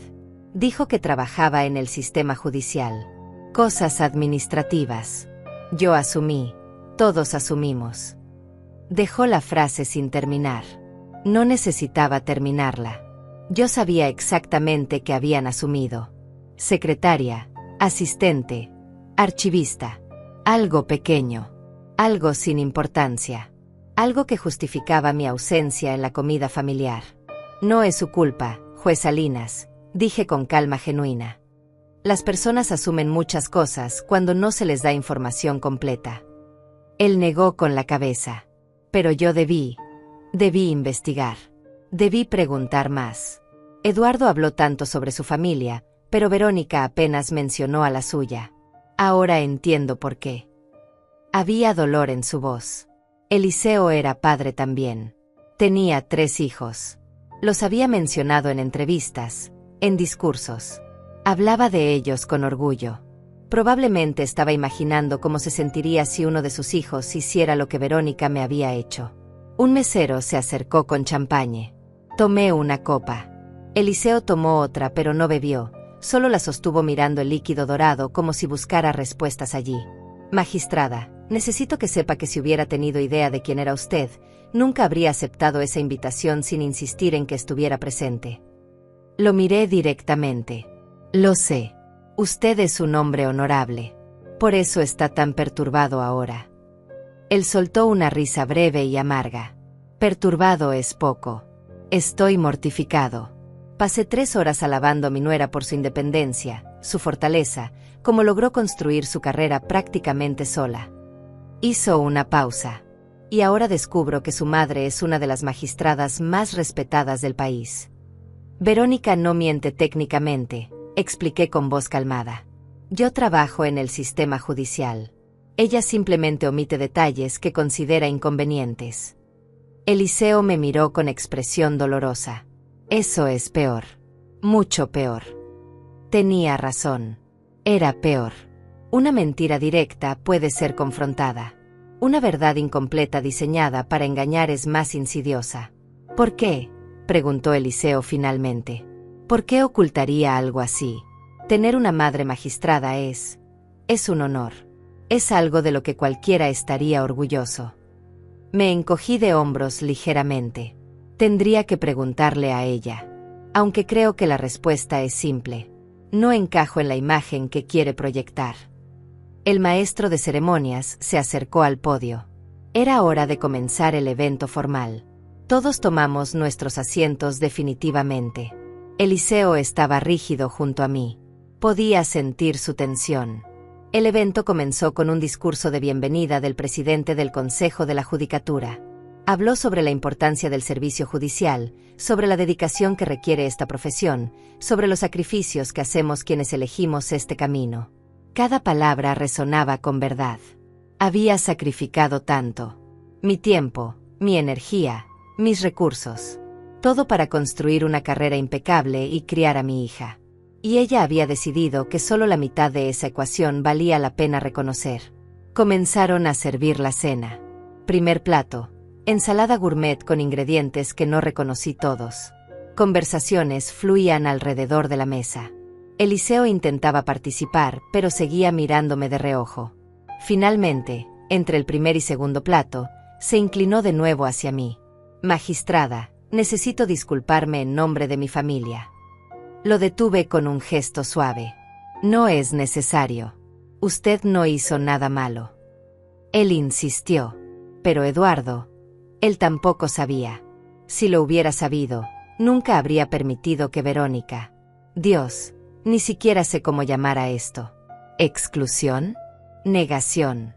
Dijo que trabajaba en el sistema judicial. Cosas administrativas. Yo asumí. Todos asumimos. Dejó la frase sin terminar. No necesitaba terminarla. Yo sabía exactamente qué habían asumido. Secretaria, asistente, archivista. Algo pequeño. Algo sin importancia. Algo que justificaba mi ausencia en la comida familiar. No es su culpa, juez Salinas, dije con calma genuina. Las personas asumen muchas cosas cuando no se les da información completa. Él negó con la cabeza. Pero yo debí investigar. Debí preguntar más. Eduardo habló tanto sobre su familia, pero Verónica apenas mencionó a la suya. Ahora entiendo por qué. Había dolor en su voz. Eliseo era padre también. Tenía 3 hijos. Los había mencionado en entrevistas, en discursos. Hablaba de ellos con orgullo. Probablemente estaba imaginando cómo se sentiría si uno de sus hijos hiciera lo que Verónica me había hecho. Un mesero se acercó con champaña. Tomé una copa. Eliseo tomó otra pero no bebió, solo la sostuvo mirando el líquido dorado como si buscara respuestas allí. Magistrada, necesito que sepa que si hubiera tenido idea de quién era usted, nunca habría aceptado esa invitación sin insistir en que estuviera presente. Lo miré directamente. Lo sé. Usted es un hombre honorable. Por eso está tan perturbado ahora. Él soltó una risa breve y amarga. Perturbado es poco. Estoy mortificado. Pasé 3 horas alabando a mi nuera por su independencia, su fortaleza, como logró construir su carrera prácticamente sola. Hizo una pausa. Y ahora descubro que su madre es una de las magistradas más respetadas del país. Verónica no miente técnicamente, expliqué con voz calmada. Yo trabajo en el sistema judicial. Ella simplemente omite detalles que considera inconvenientes. Eliseo me miró con expresión dolorosa. Eso es peor. Mucho peor. Tenía razón. Era peor. Una mentira directa puede ser confrontada. Una verdad incompleta diseñada para engañar es más insidiosa. ¿Por qué?, preguntó Eliseo finalmente. ¿Por qué ocultaría algo así? Tener una madre magistrada es un honor. Es algo de lo que cualquiera estaría orgulloso. Me encogí de hombros ligeramente. Tendría que preguntarle a ella. Aunque creo que la respuesta es simple. No encajo en la imagen que quiere proyectar. El maestro de ceremonias se acercó al podio. Era hora de comenzar el evento formal. Todos tomamos nuestros asientos definitivamente. Eliseo estaba rígido junto a mí. Podía sentir su tensión. El evento comenzó con un discurso de bienvenida del presidente del Consejo de la Judicatura. Habló sobre la importancia del servicio judicial, sobre la dedicación que requiere esta profesión, sobre los sacrificios que hacemos quienes elegimos este camino. Cada palabra resonaba con verdad. Había sacrificado tanto. Mi tiempo, mi energía, mis recursos. Todo para construir una carrera impecable y criar a mi hija. Y ella había decidido que solo la mitad de esa ecuación valía la pena reconocer. Comenzaron a servir la cena. Primer plato. Ensalada gourmet con ingredientes que no reconocí todos. Conversaciones fluían alrededor de la mesa. Eliseo intentaba participar, pero seguía mirándome de reojo. Finalmente, entre el primer y segundo plato, Se inclinó de nuevo hacia mí. Magistrada, necesito disculparme en nombre de mi familia. Lo detuve con un gesto suave. No es necesario. Usted no hizo nada malo. Él insistió. Pero Eduardo, él tampoco sabía. Si lo hubiera sabido, nunca habría permitido que Verónica... Dios, ni siquiera sé cómo llamar a esto. ¿Exclusión? Negación.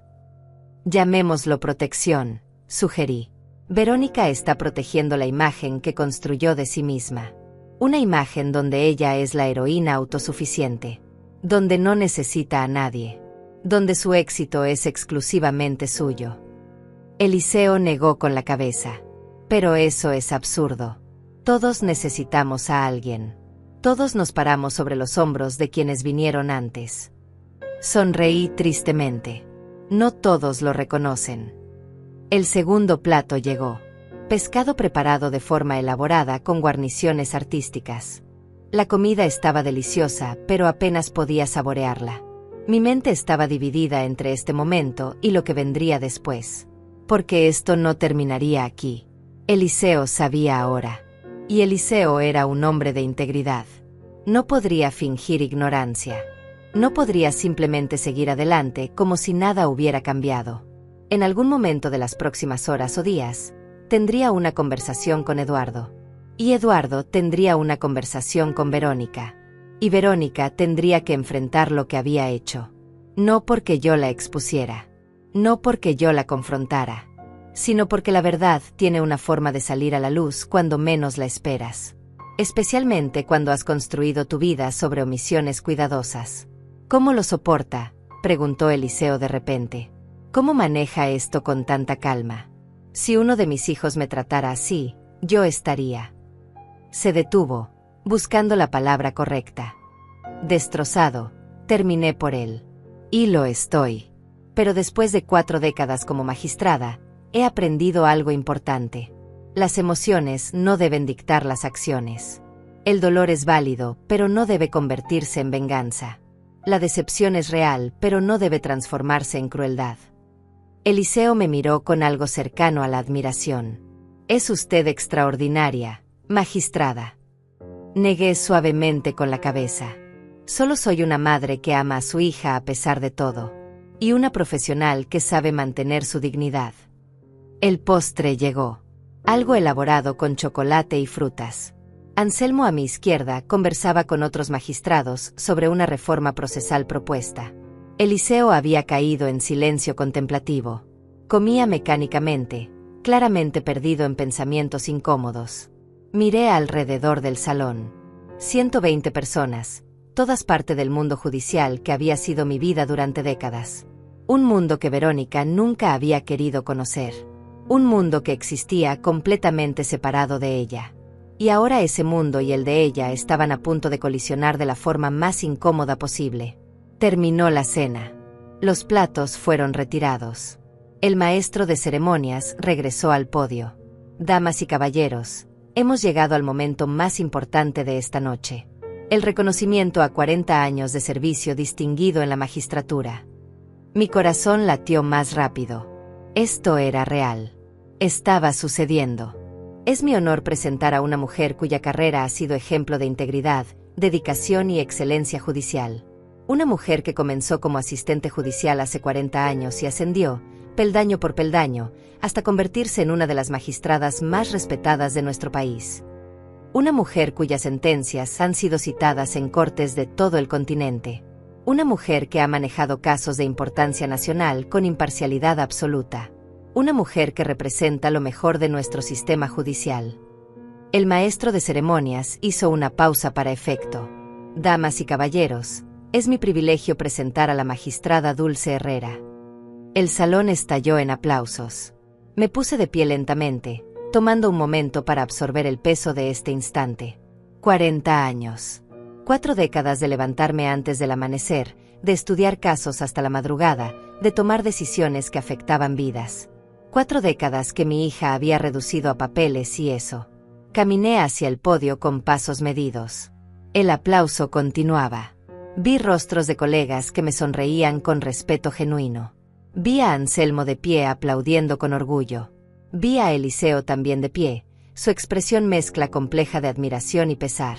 Llamémoslo protección, sugerí. Verónica está protegiendo la imagen que construyó de sí misma. Una imagen donde ella es la heroína autosuficiente. Donde no necesita a nadie. Donde su éxito es exclusivamente suyo. Eliseo negó con la cabeza. Pero eso es absurdo. Todos necesitamos a alguien. Todos nos paramos sobre los hombros de quienes vinieron antes. Sonreí tristemente. No todos lo reconocen. El segundo plato llegó. Pescado preparado de forma elaborada con guarniciones artísticas. La comida estaba deliciosa, pero apenas podía saborearla. Mi mente estaba dividida entre este momento y lo que vendría después. Porque esto no terminaría aquí. Eliseo sabía ahora. Y Eliseo era un hombre de integridad. No podría fingir ignorancia. No podría simplemente seguir adelante como si nada hubiera cambiado. En algún momento de las próximas horas o días, tendría una conversación con Eduardo. Y Eduardo tendría una conversación con Verónica. Y Verónica tendría que enfrentar lo que había hecho. No porque yo la expusiera. No porque yo la confrontara. Sino porque la verdad tiene una forma de salir a la luz cuando menos la esperas. Especialmente cuando has construido tu vida sobre omisiones cuidadosas. ¿Cómo lo soporta?, preguntó Eliseo de repente. ¿Cómo maneja esto con tanta calma? Si uno de mis hijos me tratara así, yo estaría... Se detuvo, buscando la palabra correcta. Destrozado, terminé por él. Y lo estoy. Pero después de 4 décadas como magistrada, he aprendido algo importante. Las emociones no deben dictar las acciones. El dolor es válido, pero no debe convertirse en venganza. La decepción es real, pero no debe transformarse en crueldad. Eliseo me miró con algo cercano a la admiración. Es usted extraordinaria, magistrada. Negué suavemente con la cabeza. Solo soy una madre que ama a su hija a pesar de todo. Y una profesional que sabe mantener su dignidad. El postre llegó. Algo elaborado con chocolate y frutas. Anselmo a mi izquierda conversaba con otros magistrados sobre una reforma procesal propuesta. Eliseo había caído en silencio contemplativo. Comía mecánicamente, claramente perdido en pensamientos incómodos. Miré alrededor del salón. 120 personas, todas parte del mundo judicial que había sido mi vida durante décadas. Un mundo que Verónica nunca había querido conocer. Un mundo que existía completamente separado de ella. Y ahora ese mundo y el de ella estaban a punto de colisionar de la forma más incómoda posible. Terminó la cena. Los platos fueron retirados. El maestro de ceremonias regresó al podio. Damas y caballeros, hemos llegado al momento más importante de esta noche. El reconocimiento a 40 años de servicio distinguido en la magistratura. Mi corazón latió más rápido. Esto era real. Estaba sucediendo. Es mi honor presentar a una mujer cuya carrera ha sido ejemplo de integridad, dedicación y excelencia judicial. Una mujer que comenzó como asistente judicial hace 40 años y ascendió, peldaño por peldaño, hasta convertirse en una de las magistradas más respetadas de nuestro país. Una mujer cuyas sentencias han sido citadas en cortes de todo el continente. Una mujer que ha manejado casos de importancia nacional con imparcialidad absoluta. Una mujer que representa lo mejor de nuestro sistema judicial. El maestro de ceremonias hizo una pausa para efecto. Damas y caballeros, es mi privilegio presentar a la magistrada Dulce Herrera. El salón estalló en aplausos. Me puse de pie lentamente, tomando un momento para absorber el peso de este instante. 40 años. 4 décadas de levantarme antes del amanecer, de estudiar casos hasta la madrugada, de tomar decisiones que afectaban vidas. 4 décadas que mi hija había reducido a papeles y eso. Caminé hacia el podio con pasos medidos. El aplauso continuaba. Vi rostros de colegas que me sonreían con respeto genuino. Vi a Anselmo de pie aplaudiendo con orgullo. Vi a Eliseo también de pie, su expresión mezcla compleja de admiración y pesar.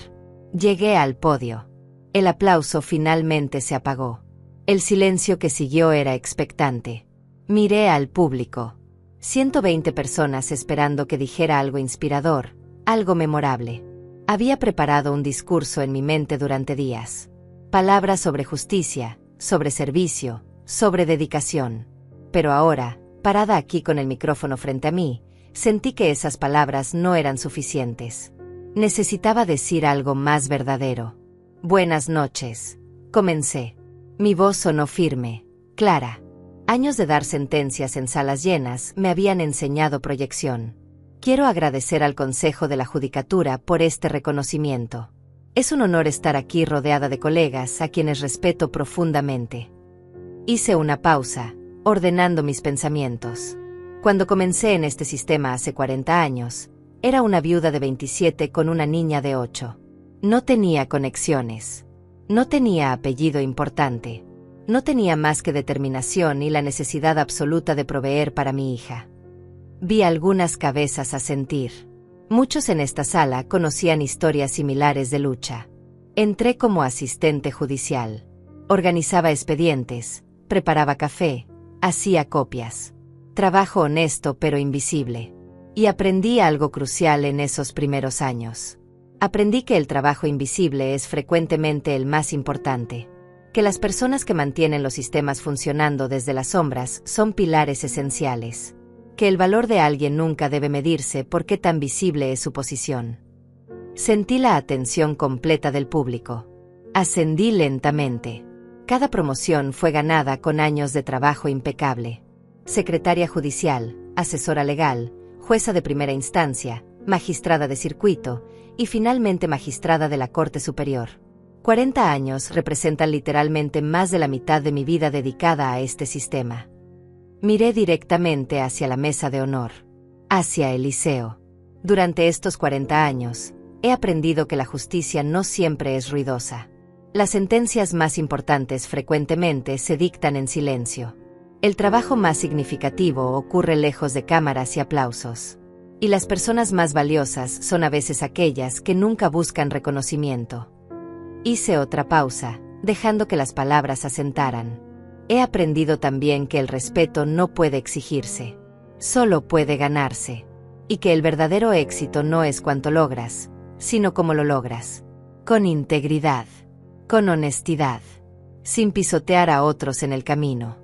Llegué al podio. El aplauso finalmente se apagó. El silencio que siguió era expectante. Miré al público. 120 personas esperando que dijera algo inspirador, algo memorable. Había preparado un discurso en mi mente durante días. Palabras sobre justicia, sobre servicio, sobre dedicación. Pero ahora, parada aquí con el micrófono frente a mí, sentí que esas palabras no eran suficientes. Necesitaba decir algo más verdadero. Buenas noches. Comencé. Mi voz sonó firme, clara. Años de dar sentencias en salas llenas me habían enseñado proyección. Quiero agradecer al Consejo de la Judicatura por este reconocimiento. Es un honor estar aquí rodeada de colegas a quienes respeto profundamente. Hice una pausa, ordenando mis pensamientos. Cuando comencé en este sistema hace 40 años, era una viuda de 27 con una niña de 8. No tenía conexiones. No tenía apellido importante. No tenía más que determinación y la necesidad absoluta de proveer para mi hija. Vi algunas cabezas asentir. Muchos en esta sala conocían historias similares de lucha. Entré como asistente judicial. Organizaba expedientes, preparaba café, hacía copias. Trabajo honesto pero invisible. Y aprendí algo crucial en esos primeros años. Aprendí que el trabajo invisible es frecuentemente el más importante. Que las personas que mantienen los sistemas funcionando desde las sombras son pilares esenciales. Que el valor de alguien nunca debe medirse por qué tan visible es su posición. Sentí la atención completa del público. Ascendí lentamente. Cada promoción fue ganada con años de trabajo impecable. Secretaria judicial, asesora legal, jueza de primera instancia, magistrada de circuito y finalmente magistrada de la Corte Superior. 40 años representan literalmente más de la mitad de mi vida dedicada a este sistema. Miré directamente hacia la mesa de honor, hacia Eliseo. Durante estos 40 años, he aprendido que la justicia no siempre es ruidosa. Las sentencias más importantes frecuentemente se dictan en silencio. El trabajo más significativo ocurre lejos de cámaras y aplausos. Y las personas más valiosas son a veces aquellas que nunca buscan reconocimiento. Hice otra pausa, dejando que las palabras asentaran. He aprendido también que el respeto no puede exigirse, solo puede ganarse. Y que el verdadero éxito no es cuánto logras, sino cómo lo logras. Con integridad, con honestidad, sin pisotear a otros en el camino.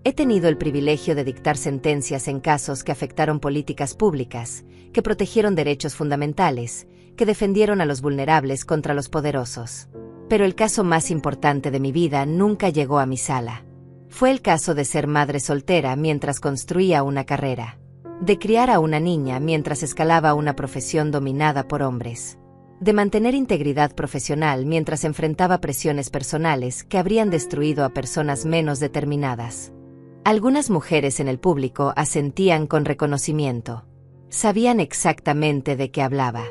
He tenido el privilegio de dictar sentencias en casos que afectaron políticas públicas, que protegieron derechos fundamentales, que defendieron a los vulnerables contra los poderosos. Pero el caso más importante de mi vida nunca llegó a mi sala. Fue el caso de ser madre soltera mientras construía una carrera. De criar a una niña mientras escalaba una profesión dominada por hombres. De mantener integridad profesional mientras enfrentaba presiones personales que habrían destruido a personas menos determinadas. Algunas mujeres en el público asentían con reconocimiento. Sabían exactamente de qué hablaba.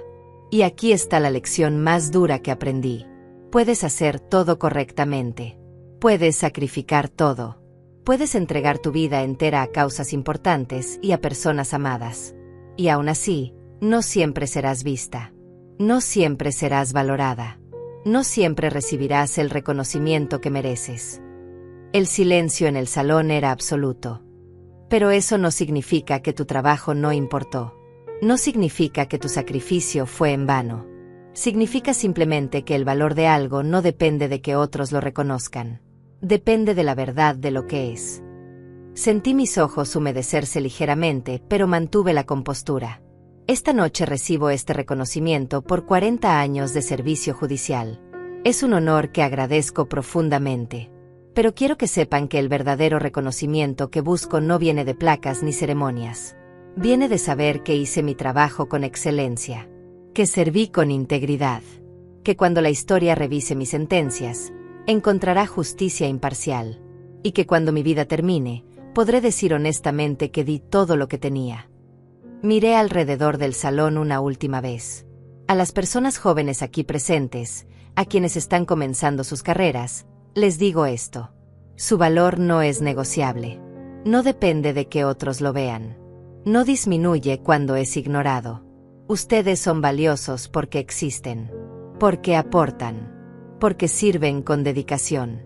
Y aquí está la lección más dura que aprendí. Puedes hacer todo correctamente. Puedes sacrificar todo. Puedes entregar tu vida entera a causas importantes y a personas amadas. Y aún así, no siempre serás vista. No siempre serás valorada. No siempre recibirás el reconocimiento que mereces. El silencio en el salón era absoluto. Pero eso no significa que tu trabajo no importó. No significa que tu sacrificio fue en vano. Significa simplemente que el valor de algo no depende de que otros lo reconozcan. Depende de la verdad de lo que es. Sentí mis ojos humedecerse ligeramente, pero mantuve la compostura. Esta noche recibo este reconocimiento por 40 años de servicio judicial. Es un honor que agradezco profundamente. Pero quiero que sepan que el verdadero reconocimiento que busco no viene de placas ni ceremonias. Viene de saber que hice mi trabajo con excelencia. Que serví con integridad. Que cuando la historia revise mis sentencias, encontrará justicia imparcial. Y que cuando mi vida termine, podré decir honestamente que di todo lo que tenía. Miré alrededor del salón una última vez. A las personas jóvenes aquí presentes, a quienes están comenzando sus carreras, les digo esto. Su valor no es negociable. No depende de que otros lo vean. No disminuye cuando es ignorado. Ustedes son valiosos porque existen, porque aportan, porque sirven con dedicación.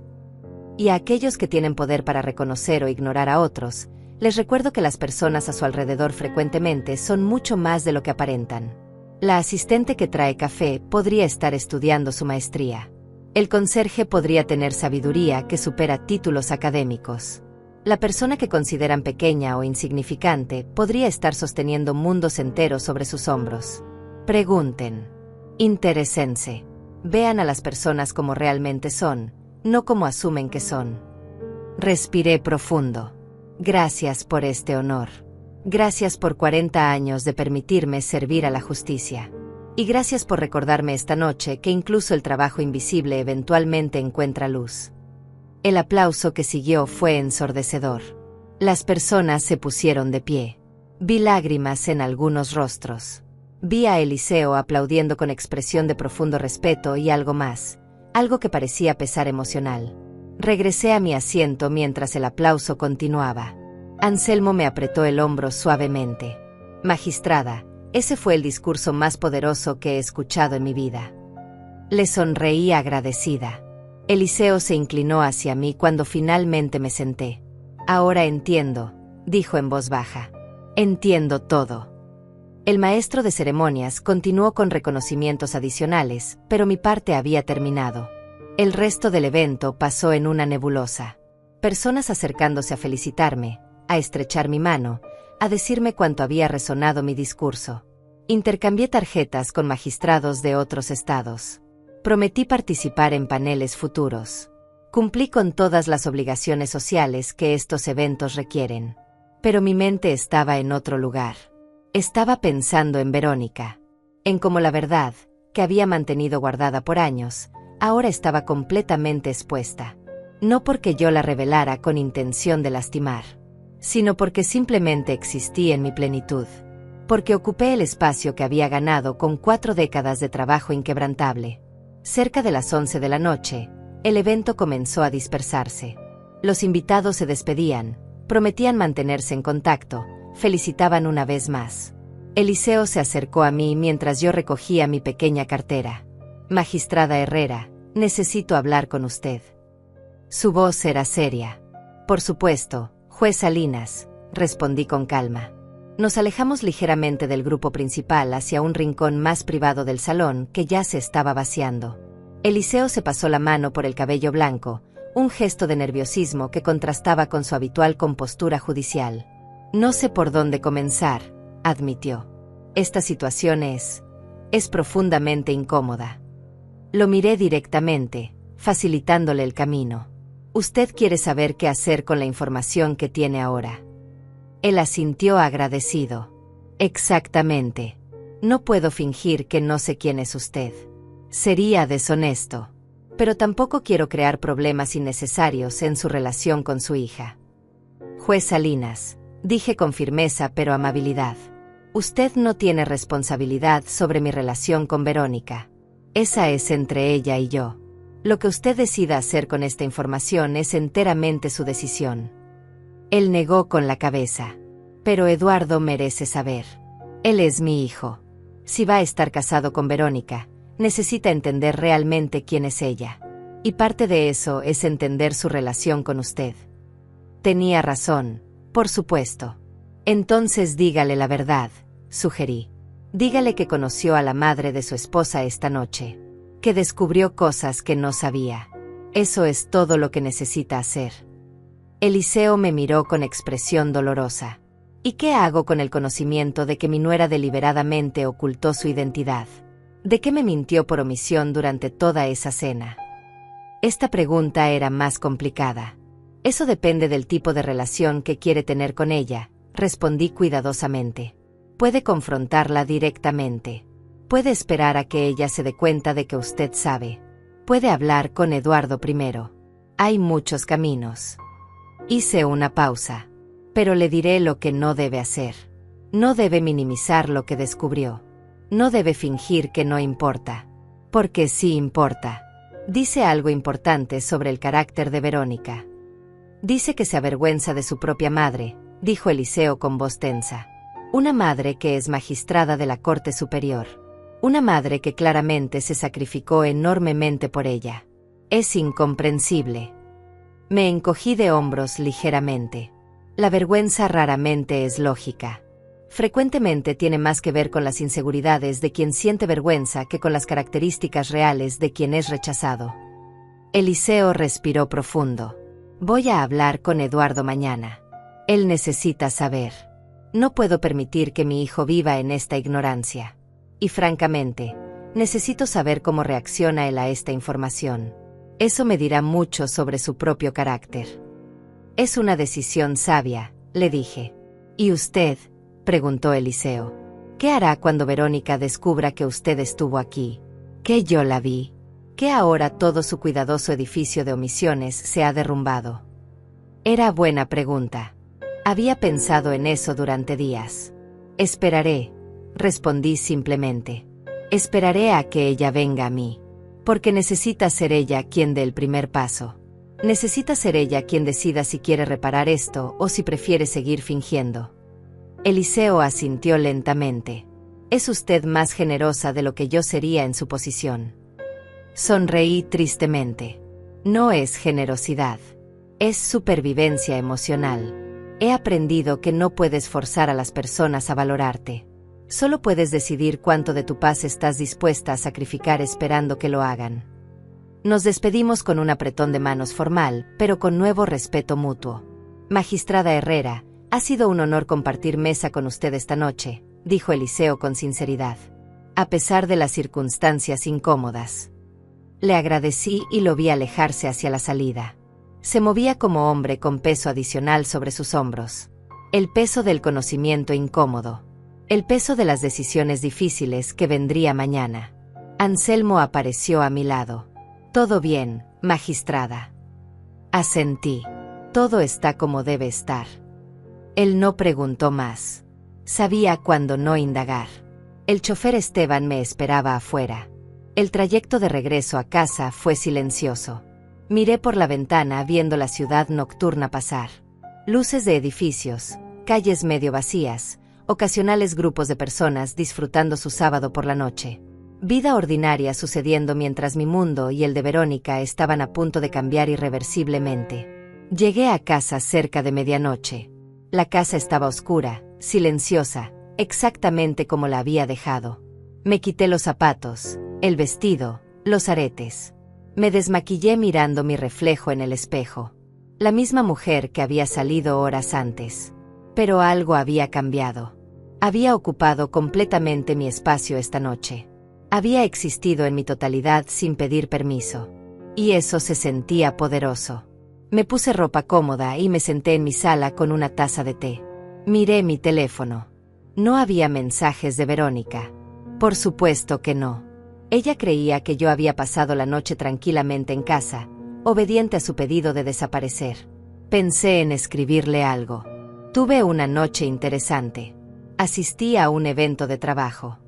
Y a aquellos que tienen poder para reconocer o ignorar a otros, les recuerdo que las personas a su alrededor frecuentemente son mucho más de lo que aparentan. La asistente que trae café podría estar estudiando su maestría. El conserje podría tener sabiduría que supera títulos académicos. La persona que consideran pequeña o insignificante podría estar sosteniendo mundos enteros sobre sus hombros. Pregunten. Interésense. Vean a las personas como realmente son, no como asumen que son. Respiré profundo. Gracias por este honor. Gracias por 40 años de permitirme servir a la justicia. Y gracias por recordarme esta noche que incluso el trabajo invisible eventualmente encuentra luz. El aplauso que siguió fue ensordecedor. Las personas se pusieron de pie. Vi lágrimas en algunos rostros. Vi a Eliseo aplaudiendo con expresión de profundo respeto y algo más, algo que parecía pesar emocional. Regresé a mi asiento mientras el aplauso continuaba. Anselmo me apretó el hombro suavemente. Magistrada, ese fue el discurso más poderoso que he escuchado en mi vida. Le sonreí agradecida. Eliseo se inclinó hacia mí cuando finalmente me senté. Ahora entiendo, dijo en voz baja. Entiendo todo. El maestro de ceremonias continuó con reconocimientos adicionales, pero mi parte había terminado. El resto del evento pasó en una nebulosa. Personas acercándose a felicitarme, a estrechar mi mano, a decirme cuánto había resonado mi discurso. Intercambié tarjetas con magistrados de otros estados. Prometí participar en paneles futuros. Cumplí con todas las obligaciones sociales que estos eventos requieren. Pero mi mente estaba en otro lugar. Estaba pensando en Verónica. En cómo la verdad, que había mantenido guardada por años, ahora estaba completamente expuesta. No porque yo la revelara con intención de lastimar, sino porque simplemente existí en mi plenitud. Porque ocupé el espacio que había ganado con 4 décadas de trabajo inquebrantable. Cerca de las 11 de la noche, el evento comenzó a dispersarse. Los invitados se despedían, prometían mantenerse en contacto, felicitaban una vez más. Eliseo se acercó a mí mientras yo recogía mi pequeña cartera. Magistrada Herrera, necesito hablar con usted. Su voz era seria. Por supuesto, juez Salinas, respondí con calma. Nos alejamos ligeramente del grupo principal hacia un rincón más privado del salón que ya se estaba vaciando. Eliseo se pasó la mano por el cabello blanco, un gesto de nerviosismo que contrastaba con su habitual compostura judicial. No sé por dónde comenzar, admitió. Esta situación es profundamente incómoda. Lo miré directamente, facilitándole el camino. Usted quiere saber qué hacer con la información que tiene ahora. Él asintió agradecido. Exactamente. No puedo fingir que no sé quién es usted. Sería deshonesto. Pero tampoco quiero crear problemas innecesarios en su relación con su hija. Juez Salinas, dije con firmeza pero amabilidad. Usted no tiene responsabilidad sobre mi relación con Verónica. Esa es entre ella y yo. Lo que usted decida hacer con esta información es enteramente su decisión. Él negó con la cabeza. Pero Eduardo merece saber. Él es mi hijo. Si va a estar casado con Verónica, necesita entender realmente quién es ella. Y parte de eso es entender su relación con usted. Tenía razón, por supuesto. Entonces dígale la verdad, sugerí. Dígale que conoció a la madre de su esposa esta noche. Que descubrió cosas que no sabía. Eso es todo lo que necesita hacer. Eliseo me miró con expresión dolorosa. ¿Y qué hago con el conocimiento de que mi nuera deliberadamente ocultó su identidad? ¿De qué me mintió por omisión durante toda esa cena? Esta pregunta era más complicada. Eso depende del tipo de relación que quiere tener con ella, respondí cuidadosamente. Puede confrontarla directamente. Puede esperar a que ella se dé cuenta de que usted sabe. Puede hablar con Eduardo primero. Hay muchos caminos. Hice una pausa. Pero le diré lo que no debe hacer. No debe minimizar lo que descubrió. No debe fingir que no importa. Porque sí importa. Dice algo importante sobre el carácter de Verónica. Dice que se avergüenza de su propia madre, dijo Eliseo con voz tensa. Una madre que es magistrada de la Corte Superior. Una madre que claramente se sacrificó enormemente por ella. Es incomprensible. Me encogí de hombros ligeramente. La vergüenza raramente es lógica. Frecuentemente tiene más que ver con las inseguridades de quien siente vergüenza que con las características reales de quien es rechazado. Eliseo respiró profundo. Voy a hablar con Eduardo mañana. Él necesita saber. No puedo permitir que mi hijo viva en esta ignorancia. Y francamente, necesito saber cómo reacciona él a esta información. Eso me dirá mucho sobre su propio carácter. Es una decisión sabia, le dije. ¿Y usted? Preguntó Eliseo. ¿Qué hará cuando Verónica descubra que usted estuvo aquí? Que yo la vi. Que ahora todo su cuidadoso edificio de omisiones se ha derrumbado. Era buena pregunta. Había pensado en eso durante días. Esperaré, respondí simplemente. Esperaré a que ella venga a mí. Porque necesita ser ella quien dé el primer paso. Necesita ser ella quien decida si quiere reparar esto o si prefiere seguir fingiendo. Eliseo asintió lentamente. Es usted más generosa de lo que yo sería en su posición. Sonreí tristemente. No es generosidad. Es supervivencia emocional. He aprendido que no puedes forzar a las personas a valorarte. Solo puedes decidir cuánto de tu paz estás dispuesta a sacrificar esperando que lo hagan. Nos despedimos con un apretón de manos formal, pero con nuevo respeto mutuo. Magistrada Herrera, ha sido un honor compartir mesa con usted esta noche, dijo Eliseo con sinceridad. A pesar de las circunstancias incómodas. Le agradecí y lo vi alejarse hacia la salida. Se movía como hombre con peso adicional sobre sus hombros. El peso del conocimiento incómodo. El peso de las decisiones difíciles que vendría mañana. Anselmo apareció a mi lado. Todo bien, magistrada. Asentí. Todo está como debe estar. Él no preguntó más. Sabía cuándo no indagar. El chofer Esteban me esperaba afuera. El trayecto de regreso a casa fue silencioso. Miré por la ventana viendo la ciudad nocturna pasar. Luces de edificios, calles medio vacías, ocasionales grupos de personas disfrutando su sábado por la noche. Vida ordinaria sucediendo mientras mi mundo y el de Verónica estaban a punto de cambiar irreversiblemente. Llegué a casa cerca de medianoche. La casa estaba oscura, silenciosa, exactamente como la había dejado. Me quité los zapatos, el vestido, los aretes. Me desmaquillé mirando mi reflejo en el espejo. La misma mujer que había salido horas antes. Pero algo había cambiado. Había ocupado completamente mi espacio esta noche. Había existido en mi totalidad sin pedir permiso. Y eso se sentía poderoso. Me puse ropa cómoda y me senté en mi sala con una taza de té. Miré mi teléfono. No había mensajes de Verónica. Por supuesto que no. Ella creía que yo había pasado la noche tranquilamente en casa, obediente a su pedido de desaparecer. Pensé en escribirle algo. Tuve una noche interesante. Asistí a un evento de trabajo.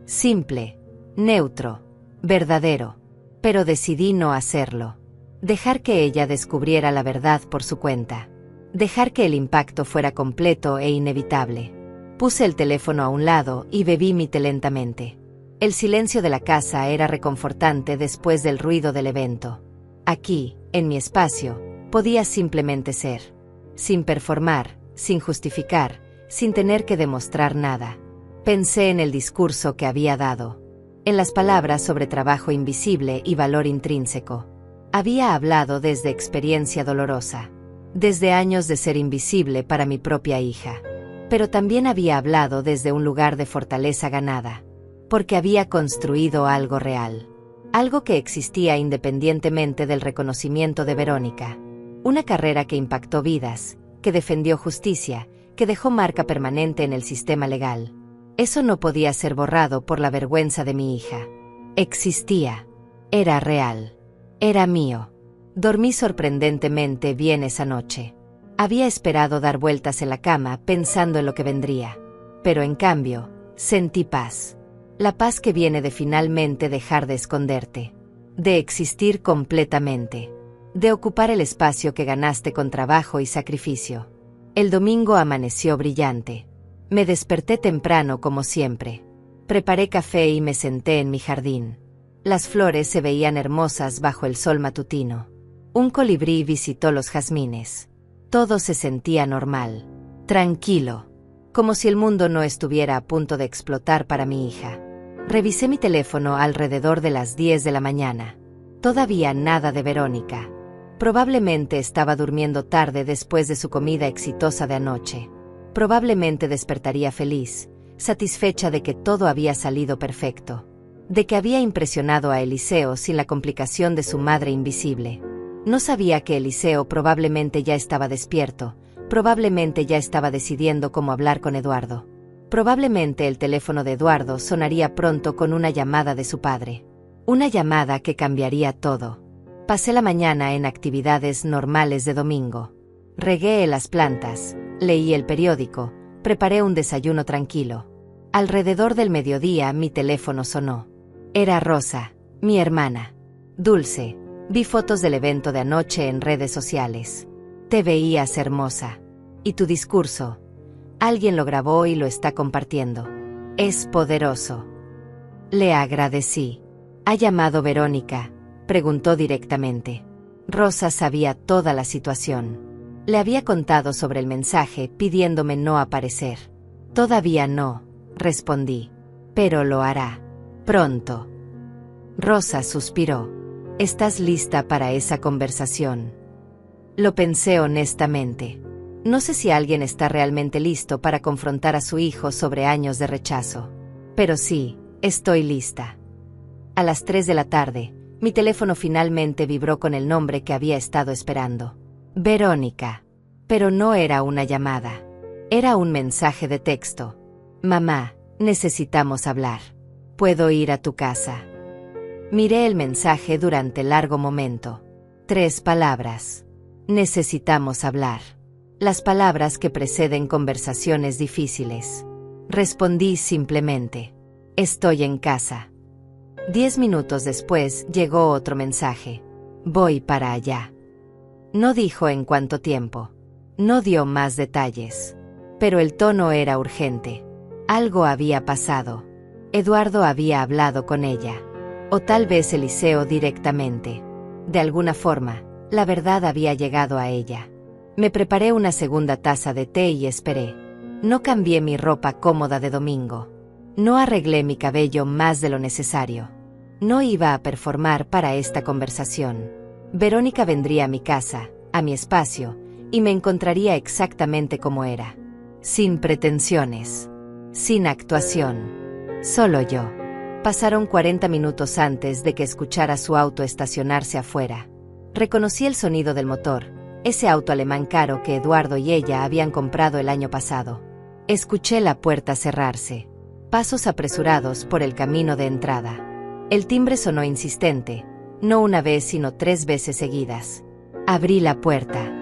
Simple, neutro, verdadero. Pero decidí no hacerlo. Dejar que ella descubriera la verdad por su cuenta. Dejar que el impacto fuera completo e inevitable. Puse el teléfono a un lado y bebí mi té lentamente. El silencio de la casa era reconfortante después del ruido del evento. Aquí, en mi espacio, podía simplemente ser. Sin performar, sin justificar, sin tener que demostrar nada. Pensé en el discurso que había dado. En las palabras sobre trabajo invisible y valor intrínseco. Había hablado desde experiencia dolorosa. Desde años de ser invisible para mi propia hija. Pero también había hablado desde un lugar de fortaleza ganada. Porque había construido algo real. Algo que existía independientemente del reconocimiento de Verónica. Una carrera que impactó vidas, que defendió justicia, que dejó marca permanente en el sistema legal. Eso no podía ser borrado por la vergüenza de mi hija. Existía. Era real. Era mío. Dormí sorprendentemente bien esa noche. Había esperado dar vueltas en la cama pensando en lo que vendría. Pero en cambio, sentí paz. La paz que viene de finalmente dejar de esconderte. De existir completamente. de ocupar el espacio que ganaste con trabajo y sacrificio. El domingo amaneció brillante. Me desperté temprano como siempre. Preparé café y me senté en mi jardín. Las flores se veían hermosas bajo el sol matutino. Un colibrí visitó los jazmines. Todo se sentía normal, tranquilo, como si el mundo no estuviera a punto de explotar para mi hija. Revisé mi teléfono alrededor de las 10 de la mañana. Todavía nada de Verónica. Probablemente estaba durmiendo tarde después de su comida exitosa de anoche. Probablemente despertaría feliz, satisfecha de que todo había salido perfecto, de que había impresionado a Eliseo sin la complicación de su madre invisible. No sabía que Eliseo probablemente ya estaba despierto, probablemente ya estaba decidiendo cómo hablar con Eduardo. Probablemente el teléfono de Eduardo sonaría pronto con una llamada de su padre. Una llamada que cambiaría todo. Pasé la mañana en actividades normales de domingo. Regué las plantas, leí el periódico, preparé un desayuno tranquilo. Alrededor del mediodía mi teléfono sonó. Era Rosa, mi hermana. Dulce, vi fotos del evento de anoche en redes sociales. Te veías hermosa. ¿Y tu discurso? Alguien lo grabó y lo está compartiendo. Es poderoso. Le agradecí. ¿Ha llamado Verónica?, preguntó directamente. Rosa sabía toda la situación. Le había contado sobre el mensaje pidiéndome no aparecer. Todavía no, respondí. Pero lo hará. Pronto. Rosa suspiró. ¿Estás lista para esa conversación? Lo pensé honestamente. No sé si alguien está realmente listo para confrontar a su hijo sobre años de rechazo. Pero sí, estoy lista. A las 3 de la tarde, mi teléfono finalmente vibró con el nombre que había estado esperando. Verónica. Pero no era una llamada. Era un mensaje de texto. Mamá, necesitamos hablar. ¿Puedo ir a tu casa? Miré el mensaje durante largo momento. 3 palabras. Necesitamos hablar. Las palabras que preceden conversaciones difíciles. Respondí simplemente. Estoy en casa. 10 minutos después llegó otro mensaje. Voy para allá. No dijo en cuánto tiempo. No dio más detalles. Pero el tono era urgente. Algo había pasado. Eduardo había hablado con ella. O tal vez Eliseo directamente. De alguna forma, la verdad había llegado a ella. Me preparé una segunda taza de té y esperé. No cambié mi ropa cómoda de domingo. No arreglé mi cabello más de lo necesario. No iba a performar para esta conversación. Verónica vendría a mi casa, a mi espacio, y me encontraría exactamente como era. Sin pretensiones. Sin actuación. Solo yo. Pasaron 40 minutos antes de que escuchara su auto estacionarse afuera. Reconocí el sonido del motor, ese auto alemán caro que Eduardo y ella habían comprado el año pasado. Escuché la puerta cerrarse. Pasos apresurados por el camino de entrada. El timbre sonó insistente, no una vez sino 3 veces seguidas. Abrí la puerta.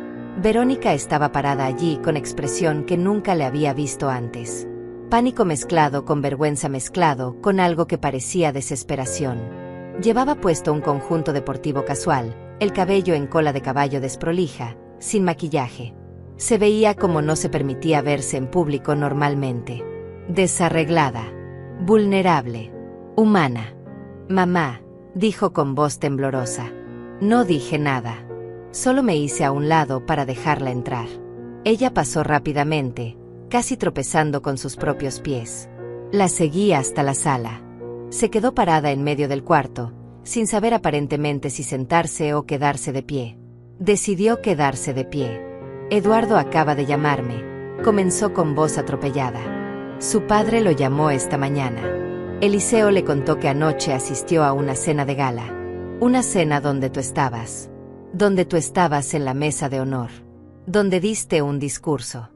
Verónica estaba parada allí con expresión que nunca le había visto antes. Pánico mezclado con vergüenza mezclado con algo que parecía desesperación. Llevaba puesto un conjunto deportivo casual, el cabello en cola de caballo desprolija, sin maquillaje. Se veía como no se permitía verse en público normalmente. Desarreglada. Vulnerable. Humana. Mamá, dijo con voz temblorosa. No dije nada. Solo me hice a un lado para dejarla entrar. Ella pasó rápidamente, casi tropezando con sus propios pies. La seguí hasta la sala. Se quedó parada en medio del cuarto, sin saber aparentemente si sentarse o quedarse de pie. Decidió quedarse de pie. Eduardo acaba de llamarme, comenzó con voz atropellada. Su padre lo llamó esta mañana. Eliseo le contó que anoche asistió a una cena de gala. Una cena donde tú estabas. Donde tú estabas en la mesa de honor. Donde diste un discurso.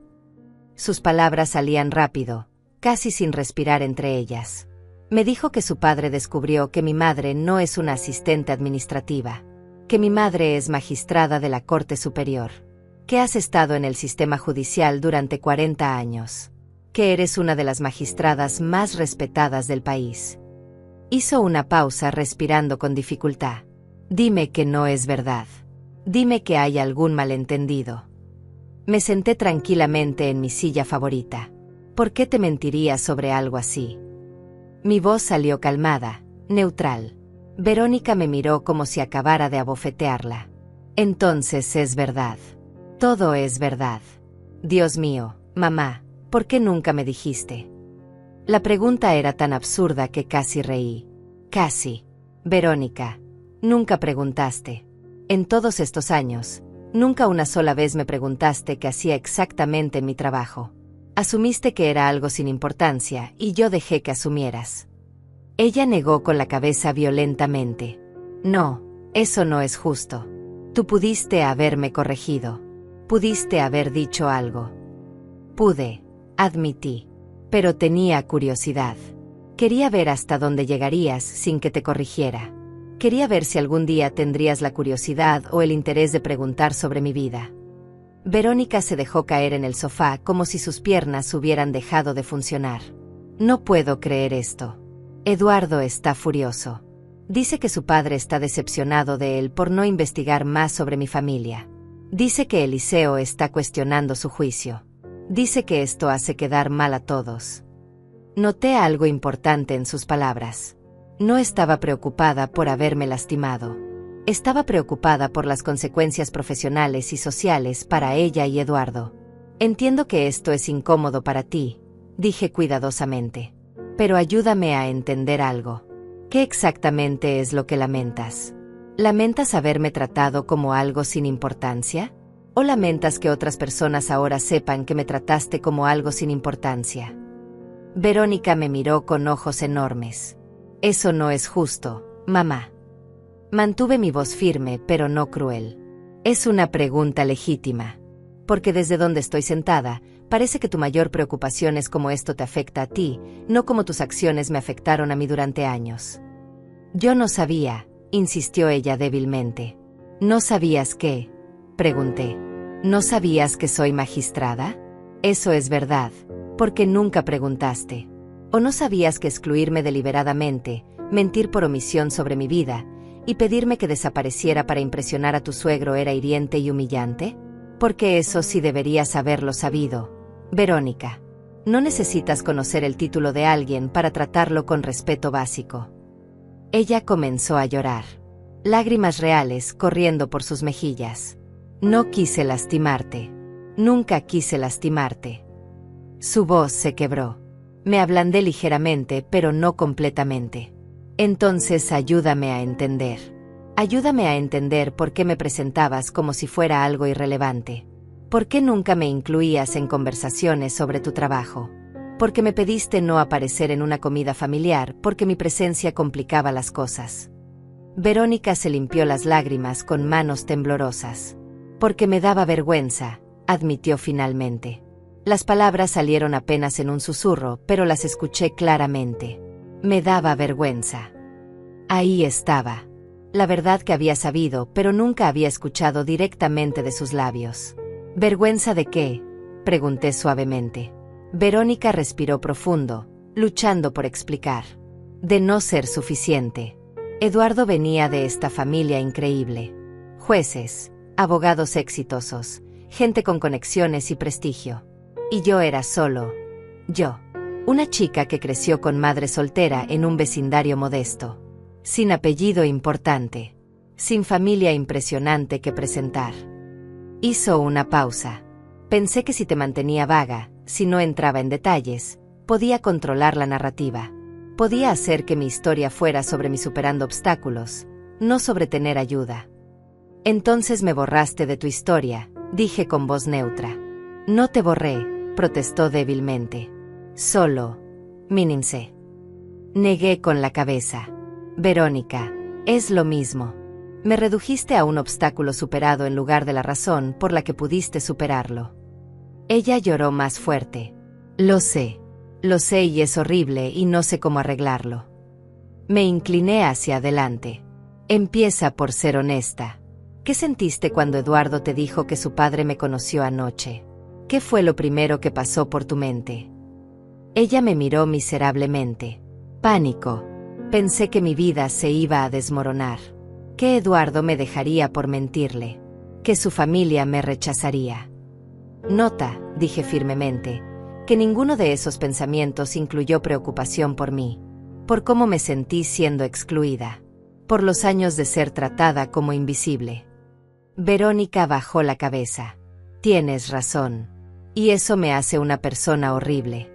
Sus palabras salían rápido, casi sin respirar entre ellas. Me dijo que su padre descubrió que mi madre no es una asistente administrativa, que mi madre es magistrada de la Corte Superior, que has estado en el sistema judicial durante 40 años, que eres una de las magistradas más respetadas del país. Hizo una pausa respirando con dificultad. Dime que no es verdad. Dime que hay algún malentendido. Me senté tranquilamente en mi silla favorita. ¿Por qué te mentiría sobre algo así? Mi voz salió calmada, neutral. Verónica me miró como si acabara de abofetearla. Entonces es verdad. Todo es verdad. Dios mío, mamá, ¿por qué nunca me dijiste? La pregunta era tan absurda que casi reí. Casi. Verónica, nunca preguntaste. En todos estos años, nunca una sola vez me preguntaste qué hacía exactamente en mi trabajo. Asumiste que era algo sin importancia y yo dejé que asumieras. Ella negó con la cabeza violentamente. No, eso no es justo. Tú pudiste haberme corregido. Pudiste haber dicho algo. Pude, admití. Pero tenía curiosidad. Quería ver hasta dónde llegarías sin que te corrigiera. Quería ver si algún día tendrías la curiosidad o el interés de preguntar sobre mi vida. Verónica se dejó caer en el sofá como si sus piernas hubieran dejado de funcionar. No puedo creer esto. Eduardo está furioso. Dice que su padre está decepcionado de él por no investigar más sobre mi familia. Dice que Eliseo está cuestionando su juicio. Dice que esto hace quedar mal a todos. Noté algo importante en sus palabras. No estaba preocupada por haberme lastimado. Estaba preocupada por las consecuencias profesionales y sociales para ella y Eduardo. Entiendo que esto es incómodo para ti, dije cuidadosamente. Pero ayúdame a entender algo. ¿Qué exactamente es lo que lamentas? ¿Lamentas haberme tratado como algo sin importancia? ¿O lamentas que otras personas ahora sepan que me trataste como algo sin importancia? Verónica me miró con ojos enormes. Eso no es justo, mamá. Mantuve mi voz firme pero no cruel. Es una pregunta legítima. Porque desde donde estoy sentada, parece que tu mayor preocupación es cómo esto te afecta a ti, no cómo tus acciones me afectaron a mí durante años. Yo no sabía, insistió ella débilmente. ¿No sabías qué? Pregunté. ¿No sabías que soy magistrada? Eso es verdad, porque nunca preguntaste. ¿O no sabías que excluirme deliberadamente, mentir por omisión sobre mi vida, y pedirme que desapareciera para impresionar a tu suegro era hiriente y humillante? Porque eso sí deberías haberlo sabido. Verónica, no necesitas conocer el título de alguien para tratarlo con respeto básico. Ella comenzó a llorar. Lágrimas reales corriendo por sus mejillas. No quise lastimarte. Nunca quise lastimarte. Su voz se quebró. Me ablandé ligeramente, pero no completamente. Entonces ayúdame a entender. Ayúdame a entender por qué me presentabas como si fuera algo irrelevante. ¿Por qué nunca me incluías en conversaciones sobre tu trabajo? ¿Por qué me pediste no aparecer en una comida familiar porque mi presencia complicaba las cosas? Verónica se limpió las lágrimas con manos temblorosas. Porque me daba vergüenza, admitió finalmente. Las palabras salieron apenas en un susurro, pero las escuché claramente. Me daba vergüenza. Ahí estaba. La verdad que había sabido, pero nunca había escuchado directamente de sus labios. ¿Vergüenza de qué?, pregunté suavemente. Verónica respiró profundo, luchando por explicar. De no ser suficiente. Eduardo venía de esta familia increíble. Jueces, abogados exitosos, gente con conexiones y prestigio. Y yo era solo yo. Una chica que creció con madre soltera en un vecindario modesto. Sin apellido importante. Sin familia impresionante que presentar. Hizo una pausa. Pensé que si te mantenía vaga, si no entraba en detalles, podía controlar la narrativa. Podía hacer que mi historia fuera sobre mi superando obstáculos, no sobre tener ayuda. Entonces me borraste de tu historia, dije con voz neutra. No te borré, protestó débilmente. Solo minimicé. Negué con la cabeza. Verónica, es lo mismo. Me redujiste a un obstáculo superado en lugar de la razón por la que pudiste superarlo. Ella lloró más fuerte. Lo sé y es horrible y no sé cómo arreglarlo. Me incliné hacia adelante. Empieza por ser honesta. ¿Qué sentiste cuando Eduardo te dijo que su padre me conoció anoche? ¿Qué fue lo primero que pasó por tu mente? Ella me miró miserablemente. Pánico. Pensé que mi vida se iba a desmoronar. Que Eduardo me dejaría por mentirle. que su familia me rechazaría. Nota, dije firmemente, que ninguno de esos pensamientos incluyó preocupación por mí, por cómo me sentí siendo excluida, por los años de ser tratada como invisible. Verónica bajó la cabeza. Tienes razón. Y eso me hace una persona horrible.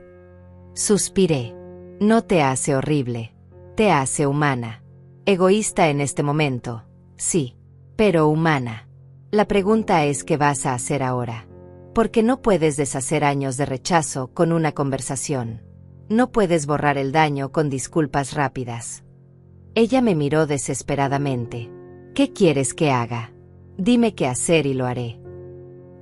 Suspiré. No te hace horrible. Te hace humana. Egoísta en este momento, sí, pero humana. La pregunta es ¿qué vas a hacer ahora? Porque no puedes deshacer años de rechazo con una conversación. No puedes borrar el daño con disculpas rápidas. Ella me miró desesperadamente. ¿Qué quieres que haga? Dime qué hacer y lo haré.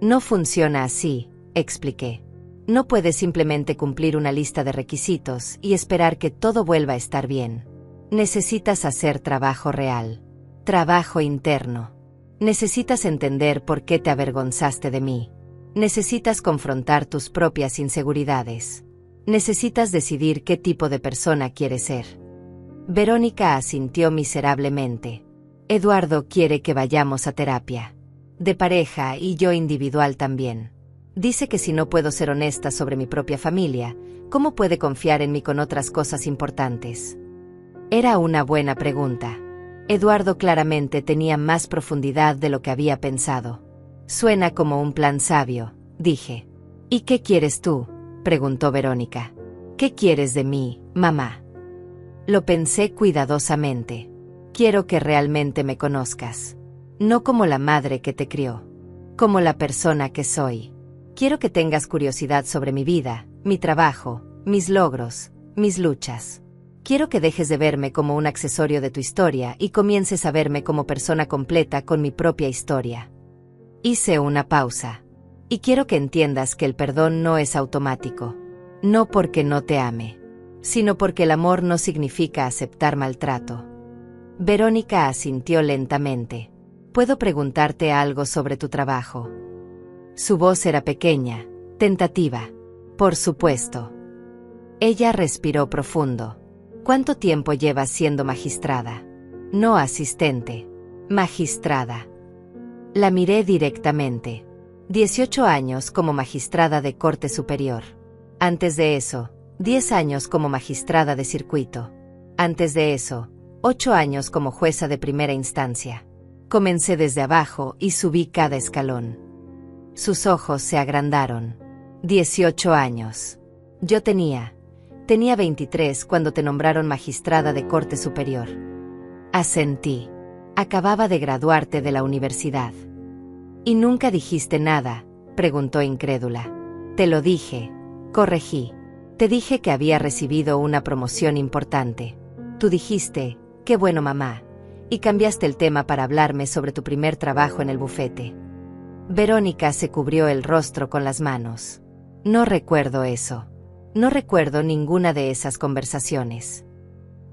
No funciona así, expliqué. No puedes simplemente cumplir una lista de requisitos y esperar que todo vuelva a estar bien. Necesitas hacer trabajo real. Trabajo interno. Necesitas entender por qué te avergonzaste de mí. Necesitas confrontar tus propias inseguridades. Necesitas decidir qué tipo de persona quieres ser. Verónica asintió miserablemente. Eduardo quiere que vayamos a terapia. De pareja y yo individual también. Dice que si no puedo ser honesta sobre mi propia familia, ¿cómo puede confiar en mí con otras cosas importantes? Era una buena pregunta. Eduardo claramente tenía más profundidad de lo que había pensado. Suena como un plan sabio, dije. ¿Y qué quieres tú?, preguntó Verónica. ¿Qué quieres de mí, mamá? Lo pensé cuidadosamente. Quiero que realmente me conozcas. No como la madre que te crió. Como la persona que soy. Quiero que tengas curiosidad sobre mi vida, mi trabajo, mis logros, mis luchas. Quiero que dejes de verme como un accesorio de tu historia y comiences a verme como persona completa con mi propia historia. Hice una pausa. Y quiero que entiendas que el perdón no es automático. No porque no te ame, sino porque el amor no significa aceptar maltrato. Verónica asintió lentamente. ¿Puedo preguntarte algo sobre tu trabajo? Su voz era pequeña, tentativa. Por supuesto. Ella respiró profundo. ¿Cuánto tiempo llevas siendo magistrada? No asistente. Magistrada. La miré directamente. 18 años como magistrada de Corte Superior. Antes de eso, 10 años como magistrada de circuito. Antes de eso, 8 años como jueza de primera instancia. Comencé desde abajo y subí cada escalón. Sus ojos se agrandaron. 18 años. Yo tenía 23 cuando te nombraron magistrada de Corte Superior. Asentí. Acababa de graduarte de la universidad. ¿Y nunca dijiste nada?, preguntó incrédula. Te lo dije, corregí. Te dije que había recibido una promoción importante. Tú dijiste, qué bueno mamá, y cambiaste el tema para hablarme sobre tu primer trabajo en el bufete. Verónica se cubrió el rostro con las manos. No recuerdo eso. No recuerdo ninguna de esas conversaciones.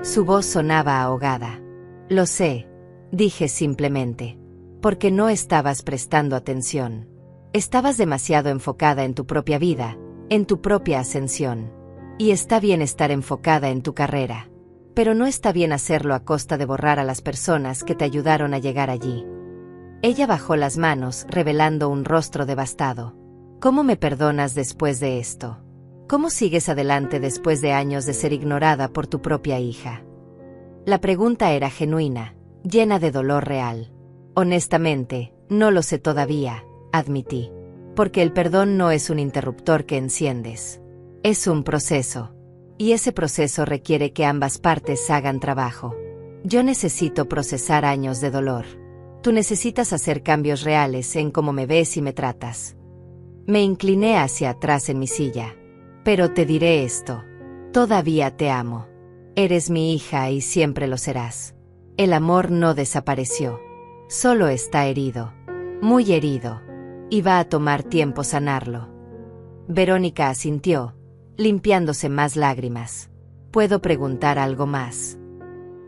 Su voz sonaba ahogada. Lo sé, dije simplemente. Porque no estabas prestando atención. Estabas demasiado enfocada en tu propia vida, en tu propia ascensión. Y está bien estar enfocada en tu carrera. Pero no está bien hacerlo a costa de borrar a las personas que te ayudaron a llegar allí. Ella bajó las manos, revelando un rostro devastado. ¿Cómo me perdonas después de esto? ¿Cómo sigues adelante después de años de ser ignorada por tu propia hija? La pregunta era genuina, llena de dolor real. Honestamente, no lo sé todavía, admití. Porque el perdón no es un interruptor que enciendes. Es un proceso. Y ese proceso requiere que ambas partes hagan trabajo. Yo necesito procesar años de dolor. Tú necesitas hacer cambios reales en cómo me ves y me tratas. Me incliné hacia atrás en mi silla. Pero te diré esto. Todavía te amo. Eres mi hija y siempre lo serás. El amor no desapareció. Solo está herido. Muy herido. Y va a tomar tiempo sanarlo. Verónica asintió, limpiándose más lágrimas. ¿Puedo preguntar algo más?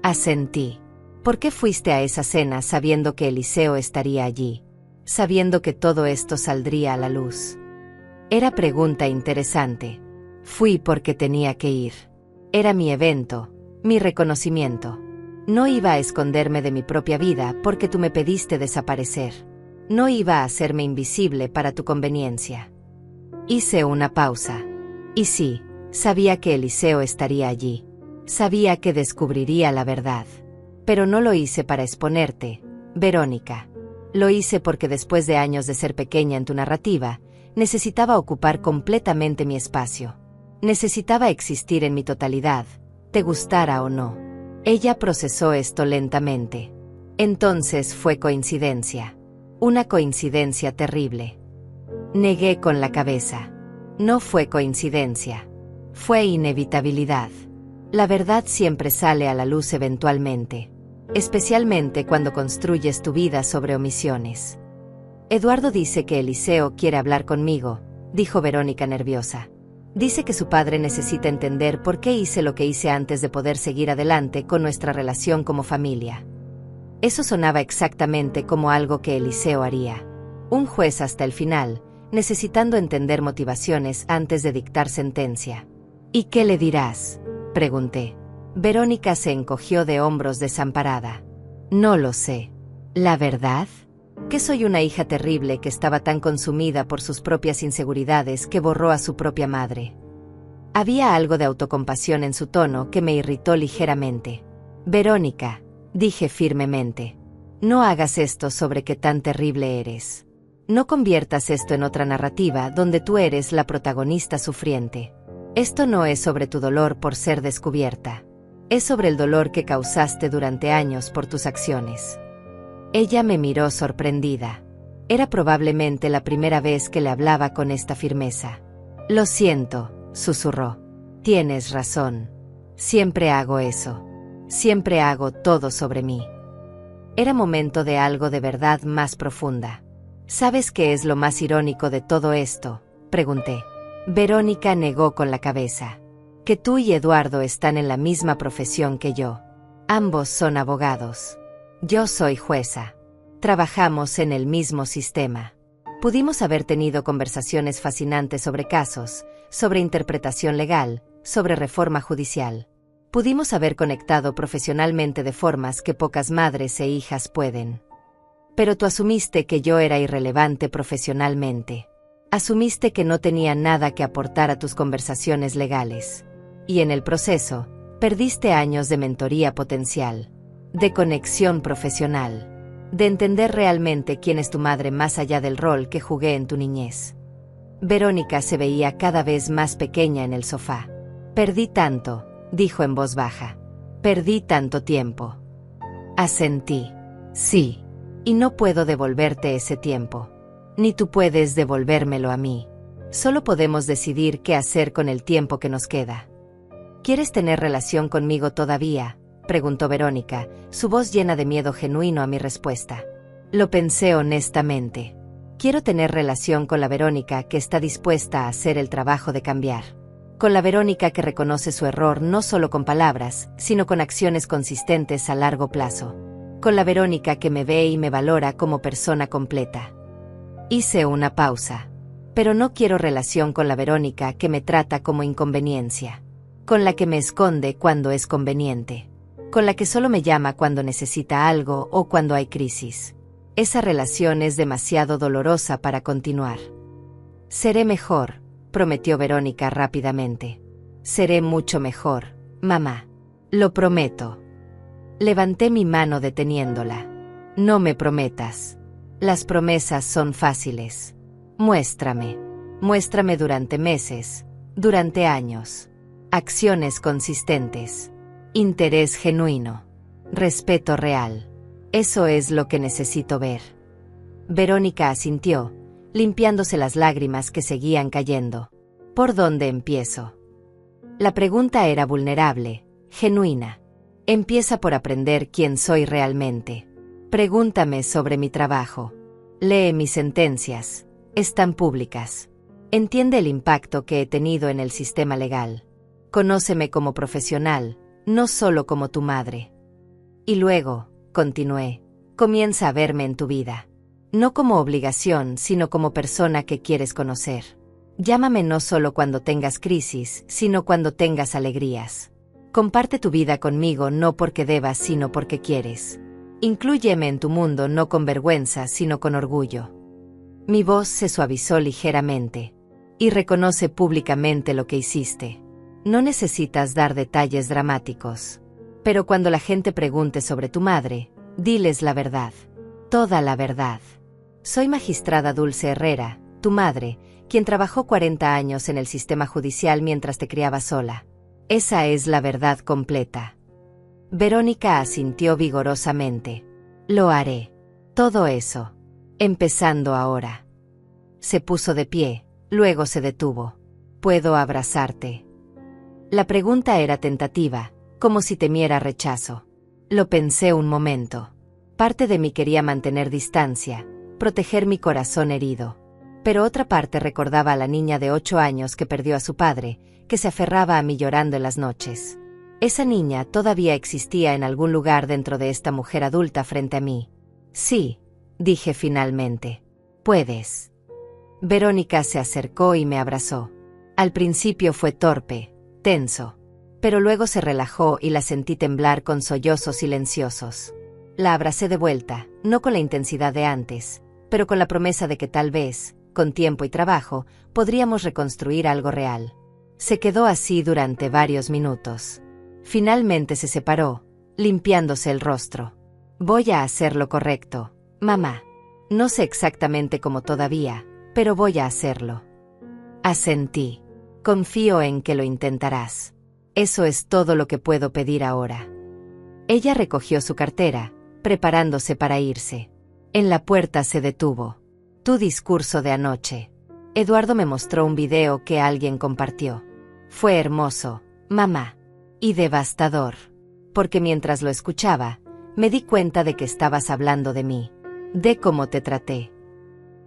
Asentí. ¿Por qué fuiste a esa cena sabiendo que Eliseo estaría allí? Sabiendo que todo esto saldría a la luz. Era pregunta interesante. Fui porque tenía que ir. Era mi evento, mi reconocimiento. No iba a esconderme de mi propia vida porque tú me pediste desaparecer. No iba a hacerme invisible para tu conveniencia. Hice una pausa. Y sí, sabía que Eliseo estaría allí. Sabía que descubriría la verdad. Pero no lo hice para exponerte, Verónica. Lo hice porque después de años de ser pequeña en tu narrativa, necesitaba ocupar completamente mi espacio. Necesitaba existir en mi totalidad, te gustara o no. Ella procesó esto lentamente. Entonces fue coincidencia. Una coincidencia terrible. Negué con la cabeza. No fue coincidencia. Fue inevitabilidad. La verdad siempre sale a la luz eventualmente. Especialmente cuando construyes tu vida sobre omisiones. Eduardo dice que Eliseo quiere hablar conmigo, dijo Verónica nerviosa. Dice que su padre necesita entender por qué hice lo que hice antes de poder seguir adelante con nuestra relación como familia. Eso sonaba exactamente como algo que Eliseo haría. Un juez hasta el final, necesitando entender motivaciones antes de dictar sentencia. ¿Y qué le dirás?, pregunté. Verónica se encogió de hombros desamparada. No lo sé. ¿La verdad? Que soy una hija terrible que estaba tan consumida por sus propias inseguridades que borró a su propia madre. Había algo de autocompasión en su tono que me irritó ligeramente. Verónica, dije firmemente, no hagas esto sobre qué tan terrible eres. No conviertas esto en otra narrativa donde tú eres la protagonista sufriente. Esto no es sobre tu dolor por ser descubierta. Es sobre el dolor que causaste durante años por tus acciones. Ella me miró sorprendida. Era probablemente la primera vez que le hablaba con esta firmeza. Lo siento, susurró. Tienes razón. Siempre hago eso. Siempre hago todo sobre mí. Era momento de algo de verdad más profunda. ¿Sabes qué es lo más irónico de todo esto?, pregunté. Verónica negó con la cabeza. Que tú y Eduardo están en la misma profesión que yo. Ambos son abogados. Yo soy jueza. Trabajamos en el mismo sistema. Pudimos haber tenido conversaciones fascinantes sobre casos, sobre interpretación legal, sobre reforma judicial. Pudimos haber conectado profesionalmente de formas que pocas madres e hijas pueden. Pero tú asumiste que yo era irrelevante profesionalmente. Asumiste que no tenía nada que aportar a tus conversaciones legales. Y en el proceso, perdiste años de mentoría potencial, de conexión profesional, de entender realmente quién es tu madre más allá del rol que jugué en tu niñez. Verónica se veía cada vez más pequeña en el sofá. Perdí tanto, dijo en voz baja. Perdí tanto tiempo. Asentí. Sí. Y no puedo devolverte ese tiempo. Ni tú puedes devolvérmelo a mí. Solo podemos decidir qué hacer con el tiempo que nos queda. ¿Quieres tener relación conmigo todavía?, preguntó Verónica, su voz llena de miedo genuino a mi respuesta. Lo pensé honestamente. Quiero tener relación con la Verónica que está dispuesta a hacer el trabajo de cambiar. Con la Verónica que reconoce su error no solo con palabras, sino con acciones consistentes a largo plazo. Con la Verónica que me ve y me valora como persona completa. Hice una pausa. Pero no quiero relación con la Verónica que me trata como inconveniencia. Con la que me esconde cuando es conveniente. Con la que solo me llama cuando necesita algo o cuando hay crisis. Esa relación es demasiado dolorosa para continuar. Seré mejor, prometió Verónica rápidamente. Seré mucho mejor, mamá. Lo prometo. Levanté mi mano deteniéndola. No me prometas. Las promesas son fáciles. Muéstrame. Muéstrame durante meses, durante años. Acciones consistentes. Interés genuino. Respeto real. Eso es lo que necesito ver. Verónica asintió, limpiándose las lágrimas que seguían cayendo. ¿Por dónde empiezo? La pregunta era vulnerable, genuina. Empieza por aprender quién soy realmente. Pregúntame sobre mi trabajo. Lee mis sentencias. Están públicas. Entiende el impacto que he tenido en el sistema legal. Conóceme como profesional, no solo como tu madre. Y luego, continué, comienza a verme en tu vida. No como obligación, sino como persona que quieres conocer. Llámame no solo cuando tengas crisis, sino cuando tengas alegrías. Comparte tu vida conmigo no porque debas, sino porque quieres. Inclúyeme en tu mundo no con vergüenza, sino con orgullo. Mi voz se suavizó ligeramente. Y reconoce públicamente lo que hiciste. No necesitas dar detalles dramáticos. Pero cuando la gente pregunte sobre tu madre, diles la verdad. Toda la verdad. Soy magistrada Dulce Herrera, tu madre, quien trabajó 40 años en el sistema judicial mientras te criaba sola. Esa es la verdad completa. Verónica asintió vigorosamente. Lo haré. Todo eso. Empezando ahora. Se puso de pie, luego se detuvo. ¿Puedo abrazarte? La pregunta era tentativa, como si temiera rechazo. Lo pensé un momento. Parte de mí quería mantener distancia, proteger mi corazón herido. Pero otra parte recordaba a la niña de 8 años que perdió a su padre, que se aferraba a mí llorando en las noches. Esa niña todavía existía en algún lugar dentro de esta mujer adulta frente a mí. Sí, dije finalmente. Puedes. Verónica se acercó y me abrazó. Al principio fue torpe, tenso. Pero luego se relajó y la sentí temblar con sollozos silenciosos. La abracé de vuelta, no con la intensidad de antes, pero con la promesa de que tal vez, con tiempo y trabajo, podríamos reconstruir algo real. Se quedó así durante varios minutos. Finalmente se separó, limpiándose el rostro. Voy a hacer lo correcto, mamá. No sé exactamente cómo todavía, pero voy a hacerlo. Asentí. Confío en que lo intentarás. Eso es todo lo que puedo pedir ahora. Ella recogió su cartera, preparándose para irse. En la puerta se detuvo. Tu discurso de anoche. Eduardo me mostró un video que alguien compartió. Fue hermoso, mamá. Y devastador. Porque mientras lo escuchaba, me di cuenta de que estabas hablando de mí. De cómo te traté.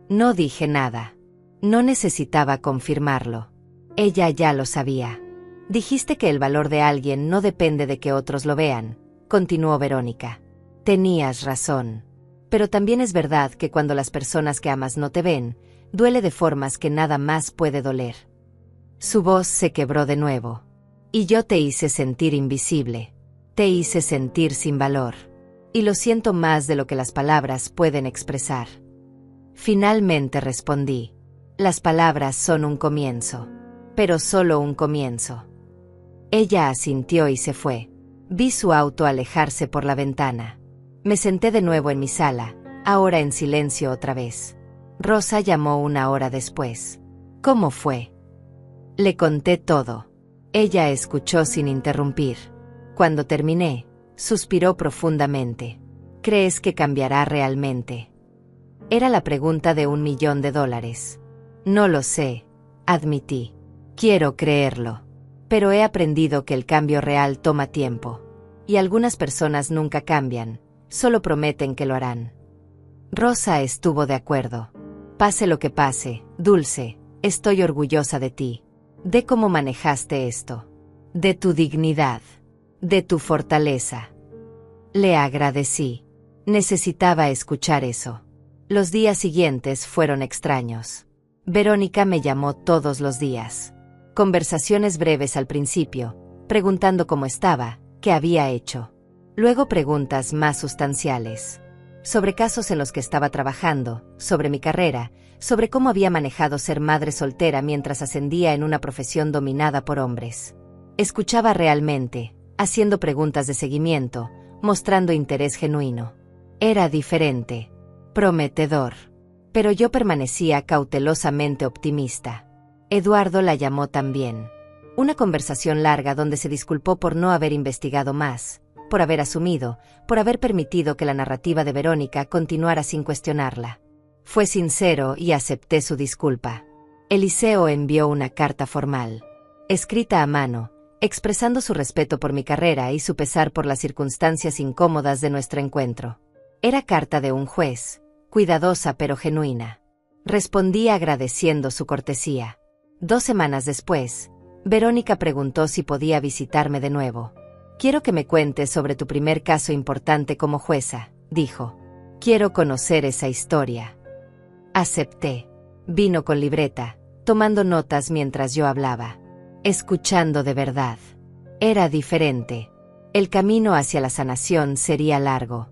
No dije nada. No necesitaba confirmarlo. Ella ya lo sabía. Dijiste que el valor de alguien no depende de que otros lo vean, continuó Verónica. Tenías razón. Pero también es verdad que cuando las personas que amas no te ven, duele de formas que nada más puede doler. Su voz se quebró de nuevo. Y yo te hice sentir invisible. Te hice sentir sin valor. Y lo siento más de lo que las palabras pueden expresar. Finalmente respondí. Las palabras son un comienzo. Pero solo un comienzo. Ella asintió y se fue. Vi su auto alejarse por la ventana. Me senté de nuevo en mi sala, ahora en silencio otra vez. Rosa llamó 1 hora después. ¿Cómo fue? Le conté todo. Ella escuchó sin interrumpir. Cuando terminé, suspiró profundamente. ¿Crees que cambiará realmente? Era la pregunta de $1.000.000. No lo sé, admití. Quiero creerlo. Pero he aprendido que el cambio real toma tiempo. Y algunas personas nunca cambian, solo prometen que lo harán. Rosa estuvo de acuerdo. Pase lo que pase, Dulce, estoy orgullosa de ti. De cómo manejaste esto. De tu dignidad. De tu fortaleza. Le agradecí. Necesitaba escuchar eso. Los días siguientes fueron extraños. Verónica me llamó todos los días. Conversaciones breves al principio, preguntando cómo estaba, qué había hecho. Luego preguntas más sustanciales. Sobre casos en los que estaba trabajando, sobre mi carrera, sobre cómo había manejado ser madre soltera mientras ascendía en una profesión dominada por hombres. Escuchaba realmente, haciendo preguntas de seguimiento, mostrando interés genuino. Era diferente, prometedor. Pero yo permanecía cautelosamente optimista. Eduardo la llamó también. Una conversación larga donde se disculpó por no haber investigado más, por haber asumido, por haber permitido que la narrativa de Verónica continuara sin cuestionarla. Fue sincero y acepté su disculpa. Eliseo envió una carta formal, escrita a mano, expresando su respeto por mi carrera y su pesar por las circunstancias incómodas de nuestro encuentro. Era carta de un juez, cuidadosa pero genuina. Respondí agradeciendo su cortesía. 2 semanas después, Verónica preguntó si podía visitarme de nuevo. Quiero que me cuentes sobre tu primer caso importante como jueza, dijo. Quiero conocer esa historia. Acepté. Vino con libreta, tomando notas mientras yo hablaba. Escuchando de verdad. Era diferente. El camino hacia la sanación sería largo.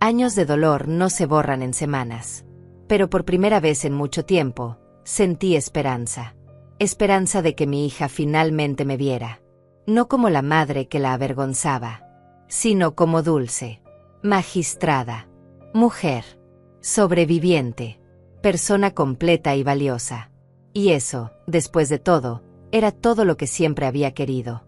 Años de dolor no se borran en semanas. Pero por primera vez en mucho tiempo, sentí esperanza. Esperanza de que mi hija finalmente me viera. No como la madre que la avergonzaba, sino como dulce, magistrada, mujer, sobreviviente, persona completa y valiosa. Y eso, después de todo, era todo lo que siempre había querido.